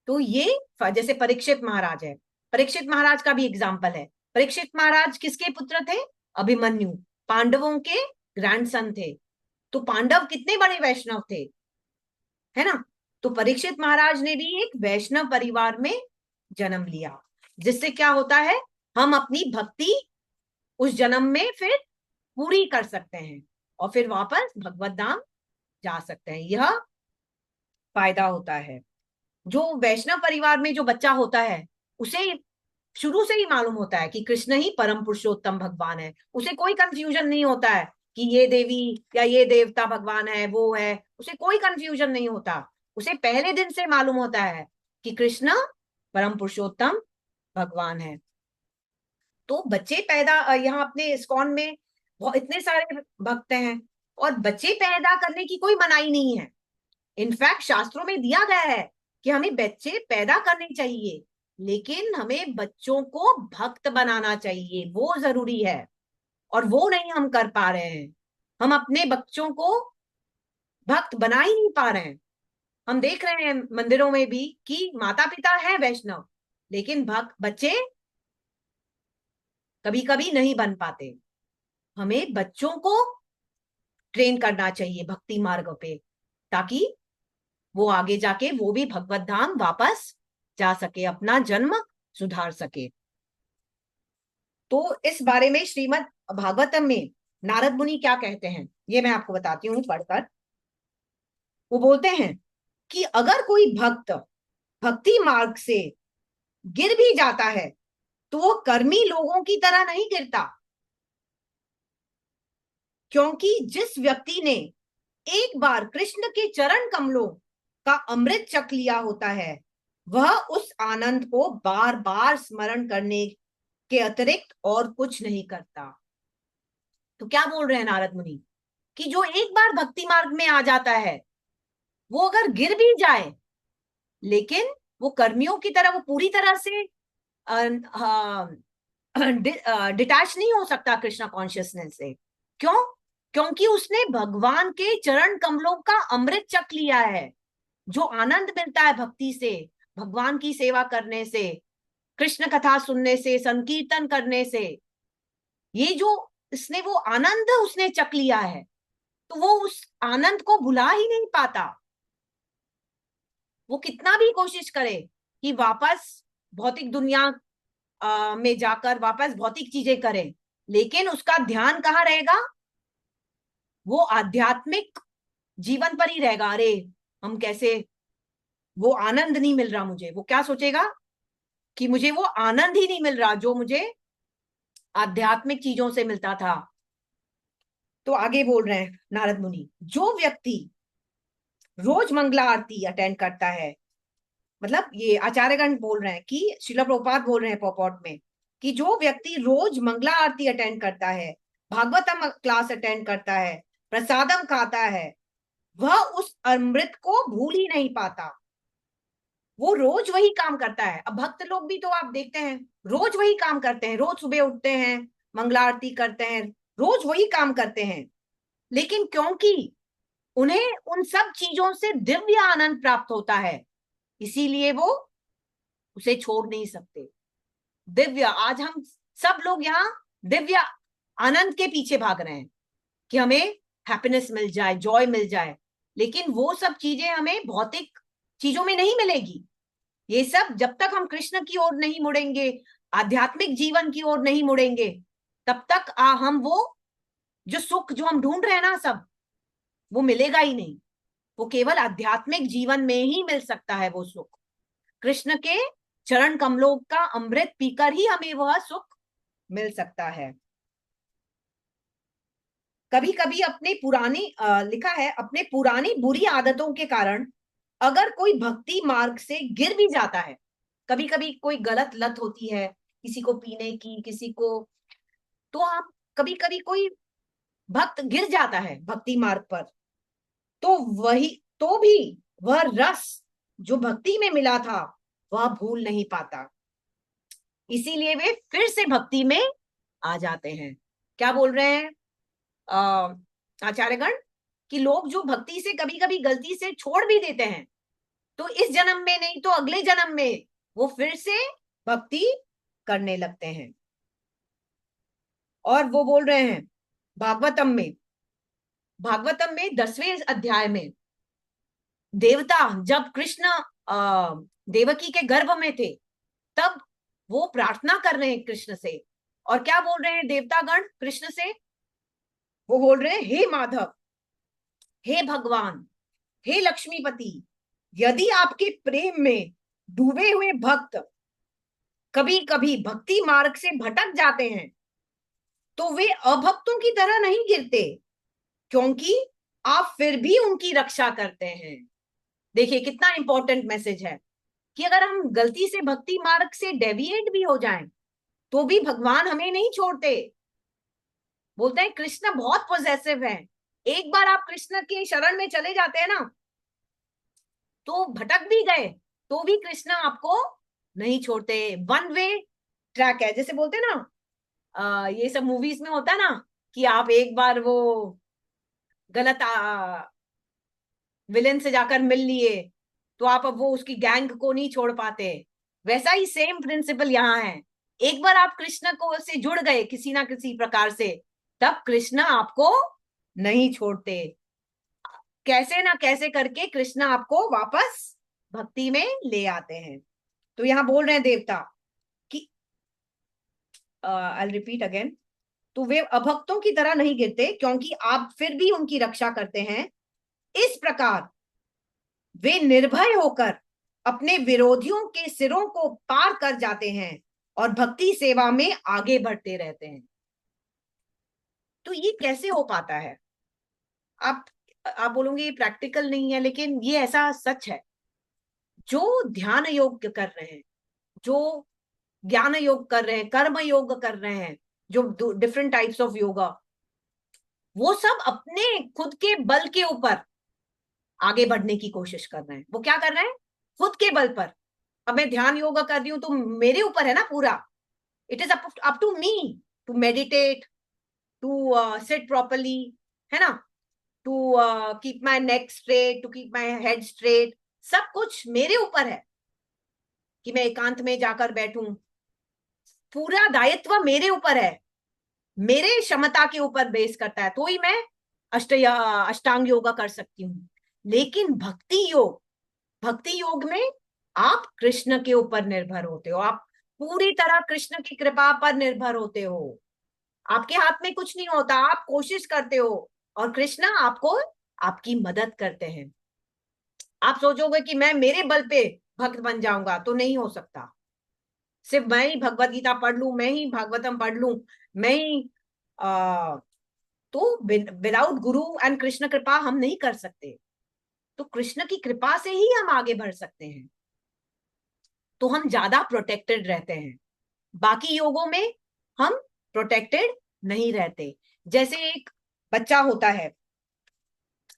तो ये जैसे परीक्षित महाराज है, परीक्षित महाराज का भी एग्जाम्पल है। परीक्षित महाराज किसके पुत्र थे? अभिमन्यु, पांडवों के ग्रैंडसन थे। तो पांडव कितने बड़े वैष्णव थे, है ना। तो परीक्षित महाराज ने भी एक वैष्णव परिवार में जन्म लिया, जिससे क्या होता है, हम अपनी भक्ति उस जन्म में फिर पूरी कर सकते हैं और फिर वापस भगवत धाम जा सकते हैं। यह फायदा होता है। जो वैष्णव परिवार में जो बच्चा होता है, उसे शुरू से ही मालूम होता है कि कृष्ण ही परम पुरुषोत्तम भगवान है। उसे कोई कंफ्यूजन नहीं होता है कि ये देवी या ये देवता भगवान है, वो है, उसे कोई कंफ्यूजन नहीं होता। उसे पहले दिन से मालूम होता है कि कृष्ण परम पुरुषोत्तम भगवान है। तो बच्चे पैदा, यहाँ अपने इस्कॉन में इतने सारे भक्त हैं, और बच्चे पैदा करने की कोई मनाही नहीं है। इनफैक्ट शास्त्रों में दिया गया है कि हमें बच्चे पैदा करने चाहिए, लेकिन हमें बच्चों को भक्त बनाना चाहिए, वो जरूरी है। और वो नहीं हम कर पा रहे हैं। हम अपने बच्चों को भक्त बना ही नहीं पा रहे हैं। हम देख रहे हैं मंदिरों में भी कि माता पिता है वैष्णव, लेकिन भक्त बच्चे कभी कभी नहीं बन पाते। हमें बच्चों को ट्रेन करना चाहिए भक्ति मार्ग पे, ताकि वो आगे जाके वो भी भगवत धाम वापस जा सके, अपना जन्म सुधार सके। तो इस बारे में श्रीमद् भागवतम में नारद मुनि क्या कहते हैं, ये मैं आपको बताती हूँ पढ़कर। वो बोलते हैं कि अगर कोई भक्त भक्ति मार्ग से गिर भी जाता है तो वो कर्मी लोगों की तरह नहीं गिरता, क्योंकि जिस व्यक्ति ने एक बार कृष्ण के चरण कमलों का अमृत चख लिया होता है, वह उस आनंद को बार बार स्मरण करने के अतिरिक्त और कुछ नहीं करता। तो क्या बोल रहे हैं नारद मुनि कि जो एक बार भक्ति मार्ग में आ जाता है, वो अगर गिर भी जाए, लेकिन वो कर्मियों की तरह वो पूरी तरह से डिटैच नहीं हो सकता कृष्णा कॉन्शियसनेस से। क्यों? क्योंकि उसने भगवान के चरण कमलों का अमृत चख लिया है। जो आनंद मिलता है भक्ति से, भगवान की सेवा करने से, कृष्ण कथा सुनने से, संकीर्तन करने से, ये जो इसने वो आनंद उसने चख लिया है, तो वो उस आनंद को भुला ही नहीं पाता। वो कितना भी कोशिश करे कि वापस भौतिक दुनिया में जाकर वापस भौतिक चीजें करे, लेकिन उसका ध्यान कहाँ रहेगा? वो आध्यात्मिक जीवन पर ही रहेगा। अरे हम कैसे, वो आनंद नहीं मिल रहा मुझे। वो क्या सोचेगा कि मुझे वो आनंद ही नहीं मिल रहा जो मुझे आध्यात्मिक चीजों से मिलता था। तो आगे बोल रहे हैं नारद मुनि, जो व्यक्ति रोज मंगला आरती अटेंड करता है, मतलब ये आचार्यगण बोल रहे हैं कि श्रील प्रभुपाद बोल रहे हैं पॉपॉट में कि जो व्यक्ति रोज मंगला आरती अटेंड करता है, भागवतम क्लास अटेंड करता है, प्रसादम खाता है, वह उस अमृत को भूल ही नहीं पाता। वो रोज वही काम करता है। अब भक्त लोग भी तो आप देखते हैं रोज वही काम करते हैं, रोज सुबह उठते हैं, मंगला आरती करते हैं, रोज वही काम करते हैं, लेकिन क्योंकि उन्हें उन सब चीजों से दिव्य आनंद प्राप्त होता है, इसीलिए वो उसे छोड़ नहीं सकते। दिव्य, आज हम सब लोग यहाँ दिव्य आनंद के पीछे भाग रहे हैं कि हमें हैप्पीनेस मिल जाए, जॉय मिल जाए, लेकिन वो सब चीजें हमें भौतिक चीजों में नहीं मिलेगी। ये सब जब तक हम कृष्ण की ओर नहीं मुड़ेंगे, आध्यात्मिक जीवन की ओर नहीं मुड़ेंगे, तब तक हम वो जो सुख जो हम ढूंढ रहे हैं ना, सब वो मिलेगा ही नहीं। वो केवल आध्यात्मिक जीवन में ही मिल सकता है वो सुख। कृष्ण के चरण कमलों का अमृत पीकर ही हमें वह सुख मिल सकता है। कभी कभी अपने पुरानी लिखा है, अपने पुरानी बुरी आदतों के कारण अगर कोई भक्ति मार्ग से गिर भी जाता है, कभी कभी कोई गलत लत होती है किसी को पीने की, किसी को, तो हम कभी कभी कोई भक्त गिर जाता है भक्ति मार्ग पर, तो वही तो भी वह रस जो भक्ति में मिला था वह भूल नहीं पाता, इसीलिए वे फिर से भक्ति में आ जाते हैं। क्या बोल रहे हैं आचार्यगण कि लोग जो भक्ति से कभी कभी गलती से छोड़ भी देते हैं, तो इस जन्म में नहीं तो अगले जन्म में वो फिर से भक्ति करने लगते हैं। और वो बोल रहे हैं भागवतम में 10वें अध्याय में, देवता जब कृष्ण देवकी के गर्भ में थे, तब वो प्रार्थना कर रहे हैं कृष्ण से, और क्या बोल रहे हैं देवतागण कृष्ण से? वो बोल रहे हैं, हे माधव, हे भगवान, हे लक्ष्मीपति, यदि आपके प्रेम में डूबे हुए भक्त कभी कभी भक्ति मार्ग से भटक जाते हैं, तो वे अभक्तों की तरह नहीं गिरते, क्योंकि आप फिर भी उनकी रक्षा करते हैं। देखिए कितना इंपॉर्टेंट मैसेज है कि अगर हम गलती से भक्ति मार्ग से डेविएट भी हो जाएं, तो भी भगवान हमें नहीं छोड़ते। बोलते हैं कृष्ण बहुत पॉजेसिव है। एक बार आप कृष्ण के शरण में चले जाते हैं ना, तो भटक भी गए तो भी कृष्ण आपको नहीं छोड़ते। वन वे ट्रैक है, जैसे बोलते हैं ना, ये सब मूवीज में होता है ना कि आप एक बार वो गलत विलेन से जाकर मिल लिए तो आप अब वो उसकी गैंग को नहीं छोड़ पाते। वैसा ही सेम प्रिंसिपल यहाँ है। एक बार आप कृष्ण को से जुड़ गए किसी ना किसी प्रकार से, तब कृष्ण आपको नहीं छोड़ते। कैसे ना कैसे करके कृष्ण आपको वापस भक्ति में ले आते हैं। तो यहाँ बोल रहे हैं देवता कि आई रिपीट अगेन, तो वे अभक्तों की तरह नहीं गिरते क्योंकि आप फिर भी उनकी रक्षा करते हैं। इस प्रकार वे निर्भय होकर अपने विरोधियों के सिरों को पार कर जाते हैं और भक्ति सेवा में आगे बढ़ते रहते हैं। तो ये कैसे हो पाता है? आप बोलोगे ये प्रैक्टिकल नहीं है, लेकिन ये ऐसा सच है। जो ध्यान योग कर रहे हैं, जो ज्ञान योग कर रहे हैं, कर्म योग कर रहे हैं, जो डिफरेंट टाइप्स ऑफ योगा, वो सब अपने खुद के बल के ऊपर आगे बढ़ने की कोशिश कर रहे हैं। वो क्या कर रहे हैं? खुद के बल पर। अब मैं ध्यान योगा कर रही हूं तो मेरे ऊपर है ना पूरा। It is up to me to meditate, to sit properly, है ना, to keep my neck straight, to keep my head straight. सब कुछ मेरे ऊपर है कि मैं एकांत में जाकर बैठूं। पूरा दायित्व मेरे ऊपर है, मेरे क्षमता के ऊपर बेस करता है, तो ही मैं अष्टांग योगा कर सकती हूँ। लेकिन भक्ति योग में आप कृष्ण के ऊपर निर्भर होते हो। आप पूरी तरह कृष्ण की कृपा पर निर्भर होते हो। आपके हाथ में कुछ नहीं होता, आप कोशिश करते हो और कृष्ण आपको आपकी मदद करते हैं। आप सोचोगे कि मैं मेरे बल पे भक्त बन जाऊंगा, तो नहीं हो सकता। सिर्फ मैं ही भगवत गीता पढ़ लूं, मैं ही भागवतम पढ़ लूं, मैं ही तो विदाउट गुरु एंड कृष्ण कृपा हम नहीं कर सकते। तो कृष्ण की कृपा से ही हम आगे बढ़ सकते हैं, तो हम ज्यादा प्रोटेक्टेड रहते हैं। बाकी योगों में हम प्रोटेक्टेड नहीं रहते। जैसे एक बच्चा होता है,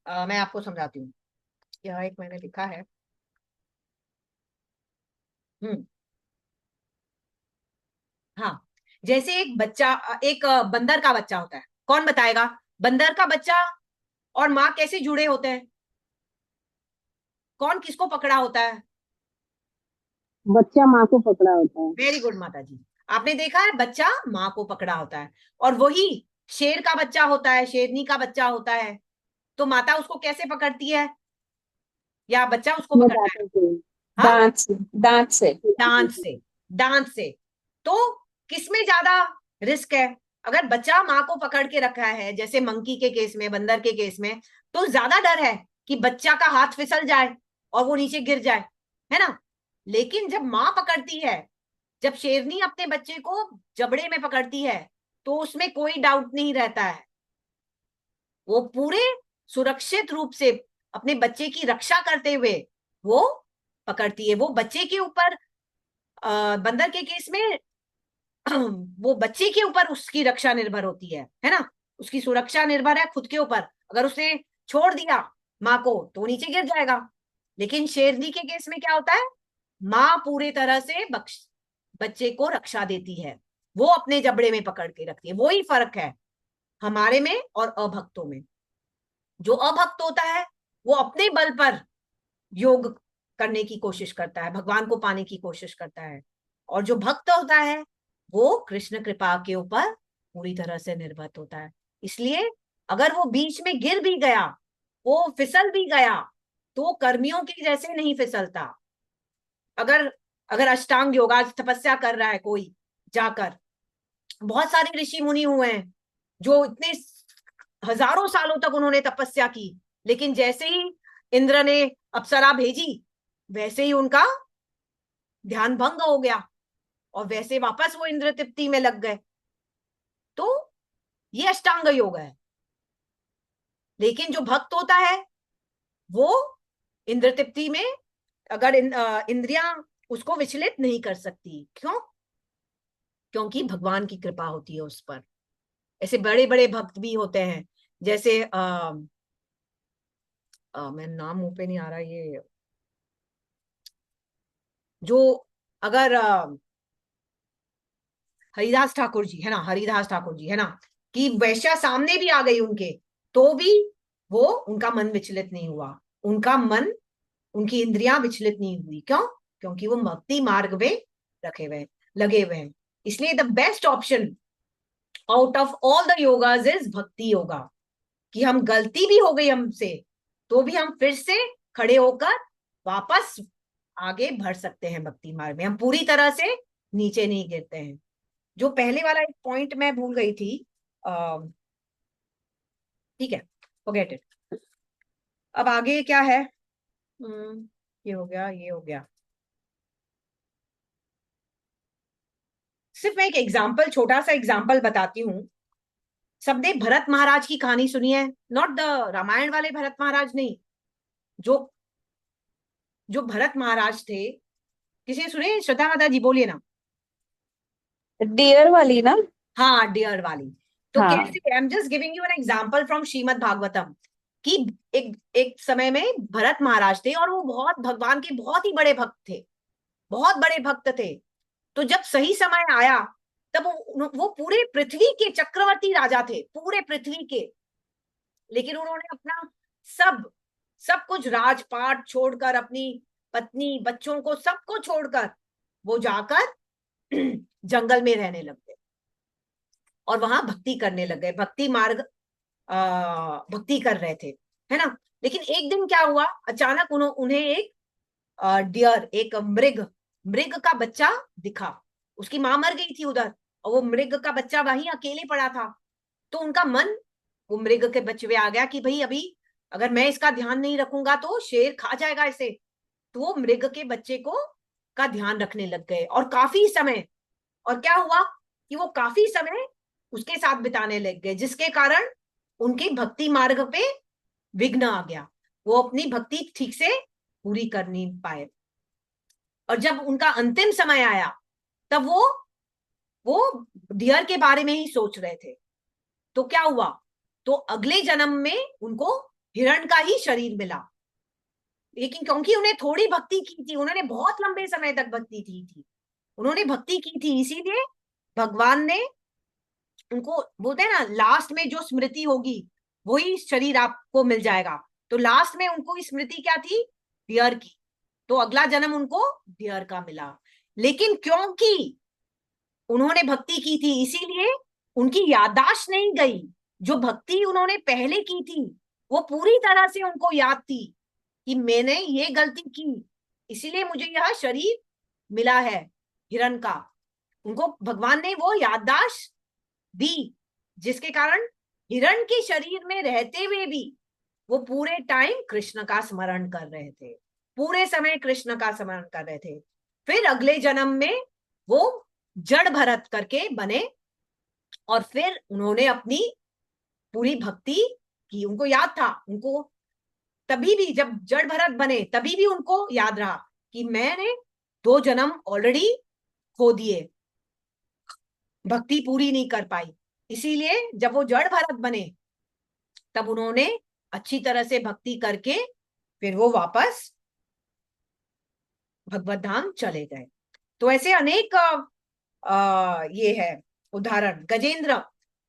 मैं आपको समझाती हूँ, यह एक मैंने लिखा है। हाँ, जैसे एक बच्चा, एक बंदर का बच्चा होता है। कौन बताएगा बंदर का बच्चा और माँ कैसे जुड़े होते हैं? कौन किसको पकड़ा होता है? बच्चा माँ को पकड़ा होता है। वेरी गुड माता जी, आपने देखा है, बच्चा माँ को पकड़ा होता है। और वही शेर का बच्चा होता है, शेरनी का बच्चा होता है, तो माता उसको कैसे पकड़ती है या बच्चा उसको मैं पकड़ता है? दांतों से। हाँ, दांत से दांत से। तो किसमें ज्यादा रिस्क है? अगर बच्चा माँ को पकड़ के रखा है, जैसे मंकी के केस में, बंदर के केस में, तो ज्यादा डर है कि बच्चा का हाथ फिसल जाए और वो नीचे गिर जाए, है ना। लेकिन जब माँ पकड़ती है, जब शेरनी अपने बच्चे को जबड़े में पकड़ती है, तो उसमें कोई डाउट नहीं रहता है। वो पूरे सुरक्षित रूप से अपने बच्चे की रक्षा करते हुए वो पकड़ती है। वो बच्चे के ऊपर, बंदर के केस में वो बच्चे के ऊपर उसकी रक्षा निर्भर होती है ना। उसकी सुरक्षा निर्भर है खुद के ऊपर। अगर उसने छोड़ दिया माँ को तो नीचे गिर जाएगा। लेकिन शेरनी के केस में क्या होता है? माँ पूरी तरह से बच्चे को रक्षा देती है, वो अपने जबड़े में पकड़ के रखती है। वो ही फर्क है हमारे में और अभक्तों में। जो अभक्त होता है वो अपने बल पर योग करने की कोशिश करता है, भगवान को पाने की कोशिश करता है। और जो भक्त होता है वो कृष्ण कृपा के ऊपर पूरी तरह से निर्भर होता है। इसलिए अगर वो बीच में गिर भी गया, वो फिसल भी गया, तो कर्मियों के जैसे नहीं फिसलता। अगर अगर अष्टांग योग आज तपस्या कर रहा है कोई जाकर, बहुत सारे ऋषि मुनि हुए हैं जो इतने हजारों सालों तक उन्होंने तपस्या की, लेकिन जैसे ही इंद्र ने अप्सरा भेजी, वैसे ही उनका ध्यान भंग हो गया और वैसे वापस वो इंद्र तृप्ति में लग गए। तो ये अष्टांग योग है। लेकिन जो भक्त होता है वो इंद्र तृप्ति में, अगर इंद्रियां उसको विचलित नहीं कर सकती। क्यों? क्योंकि भगवान की कृपा होती है उस पर। ऐसे बड़े बड़े भक्त भी होते हैं, जैसे मैं नाम मुंह पे नहीं आ रहा, ये जो अगर हरिदास ठाकुर जी है ना, हरिदास ठाकुर जी है ना, कि वैश्या सामने भी आ गई उनके, तो भी वो उनका मन विचलित नहीं हुआ, उनका मन, उनकी इंद्रियां विचलित नहीं हुई। क्यों? क्योंकि वो भक्ति मार्ग में रखे हुए लगे हुए हैं। इसलिए the best option out of all the yogas is bhakti yoga, कि हम गलती भी हो गई हमसे तो भी हम फिर से खड़े होकर वापस आगे बढ़ सकते हैं भक्ति मार्ग में, हम पूरी तरह से नीचे नहीं गिरते हैं। जो पहले वाला एक पॉइंट मैं भूल गई थी, ठीक है, फॉरगेट इट। अब आगे क्या है? ये हो गया, ये हो गया। सिर्फ मैं एक एग्जाम्पल, छोटा सा एग्जाम्पल बताती हूँ। सबने भरत महाराज की कहानी सुनी है, नॉट द रामायण वाले भरत महाराज नहीं, जो जो भरत महाराज थे, किसी ने सुने? श्रद्धा माता जी बोलिए ना। डियर वाली ना? हाँ, डियर वाली। तो हाँ। कैसे, I am just giving you an example from Shrimad Bhagavatam, कि एक एक समय में भरत महाराज थे और वो बहुत भगवान के बहुत ही बड़े भक्त थे, बहुत बड़े भक्त थे। तो जब सही समय आया तब वो पूरे पृथ्वी के चक्रवर्ती राजा थे, पूरे पृथ्वी के। लेकिन उन्होंने अपना सब सब कुछ राजपाट छोड़कर, अपनी पत्नी बच्चों को सबको छोड़कर वो जाकर जंगल में रहने लग गए और वहां भक्ति करने लग गए, भक्ति मार्ग भक्ति कर रहे थे, है ना। लेकिन एक दिन क्या हुआ, अचानक उन्हें एक डियर, एक मृग, मृग का बच्चा दिखा। उसकी मां मर गई थी उधर, और वो मृग का बच्चा वहीं अकेले पड़ा था। तो उनका मन वो मृग के बच्चे पे आ गया कि भाई अभी अगर मैं इसका ध्यान नहीं रखूंगा तो शेर खा जाएगा इसे। तो वो मृग के बच्चे को का ध्यान रखने लग गए और काफी समय, और क्या हुआ कि वो काफी समय उसके साथ बिताने लग गए, जिसके कारण उनकी भक्ति मार्ग पे विघ्न आ गया, वो अपनी भक्ति ठीक से पूरी कर नहीं पाए। और जब उनका अंतिम समय आया तब वो डियर के बारे में ही सोच रहे थे। तो क्या हुआ, तो अगले जन्म में उनको हिरण का ही शरीर मिला। लेकिन क्योंकि उन्हें थोड़ी भक्ति की थी, उन्होंने बहुत लंबे समय तक भक्ति की थी, उन्होंने भक्ति की थी, इसीलिए भगवान ने उनको, बोलते हैं ना लास्ट में जो स्मृति होगी वही शरीर आपको मिल जाएगा। तो लास्ट में उनको स्मृति क्या थी? डियर की। तो अगला जन्म उनको डियर का मिला। लेकिन क्योंकि उन्होंने भक्ति की थी इसीलिए उनकी याददाश्त नहीं गई। जो भक्ति उन्होंने पहले की थी वो पूरी तरह से उनको याद थी कि मैंने ये गलती की, इसीलिए मुझे यह शरीर मिला है हिरण का। उनको भगवान ने वो याददाश्त दी, जिसके कारण हिरण के शरीर में रहते हुए भी वो पूरे टाइम कृष्ण का स्मरण कर रहे थे, पूरे समय कृष्ण का स्मरण कर रहे थे। फिर अगले जन्म में वो जड़ भरत करके बने और फिर उन्होंने अपनी पूरी भक्ति की। उनको याद था, उनको तभी भी जब जड़ भरत बने तभी भी उनको याद रहा कि मैंने 2 जन्म ऑलरेडी खो दिए, भक्ति पूरी नहीं कर पाई। इसीलिए जब वो जड़ भरत बने तब उन्होंने अच्छी तरह से भक्ति करके फिर वो वापस भगवत धाम चले गए। तो ऐसे अनेक ये है उदाहरण। गजेंद्र,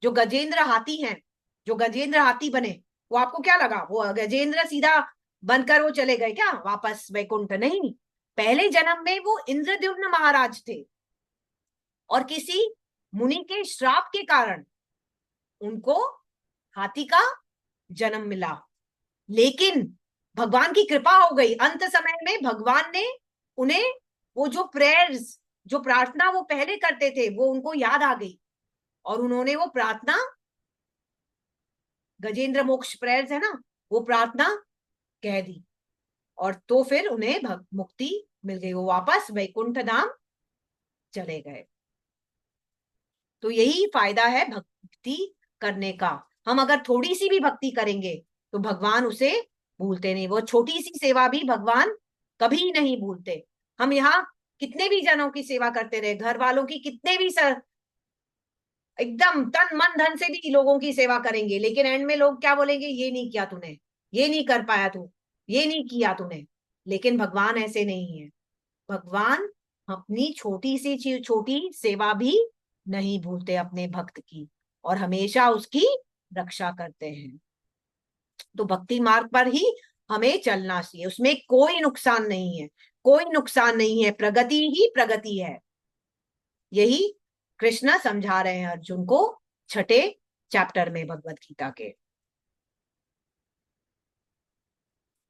जो गजेंद्र हाथी हैं, जो गजेंद्र हाथी बने, वो आपको क्या लगा वो गजेंद्र सीधा बनकर वो चले गए क्या वापस वैकुंठ? नहीं, पहले जन्म में वो इंद्रद्युम्न महाराज थे और किसी मुनि के श्राप के कारण उनको हाथी का जन्म मिला। लेकिन भगवान की कृपा हो गई, अंत समय में भगवान ने उन्हें वो जो प्रेयर्स, जो प्रार्थना वो पहले करते थे वो उनको याद आ गई और उन्होंने वो प्रार्थना, गजेंद्र मोक्ष प्रेयर्स है ना, वो प्रार्थना कह दी और तो फिर उन्हें मुक्ति मिल गई, वो वापस वैकुंठ धाम चले गए। तो यही फायदा है भक्ति करने का। हम अगर थोड़ी सी भी भक्ति करेंगे तो भगवान उसे भूलते नहीं, वो छोटी सी सेवा भी भगवान कभी नहीं भूलते। हम यहाँ कितने भी जनों की सेवा करते रहे, घर वालों की कितने भी एकदम तन मन धन से भी लोगों की सेवा करेंगे, लेकिन एंड में लोग क्या बोलेंगे, ये नहीं किया तूने, ये नहीं कर पाया तू, ये नहीं किया तूने। लेकिन भगवान ऐसे नहीं है। भगवान अपनी छोटी सी चीज, छोटी सेवा भी नहीं भूलते अपने भक्त की, और हमेशा उसकी रक्षा करते हैं। तो भक्ति मार्ग पर ही हमें चलना चाहिए, उसमें कोई नुकसान नहीं है, कोई नुकसान नहीं है, प्रगति ही प्रगति है। यही कृष्ण समझा रहे हैं अर्जुन को छठे चैप्टर में भगवत गीता के।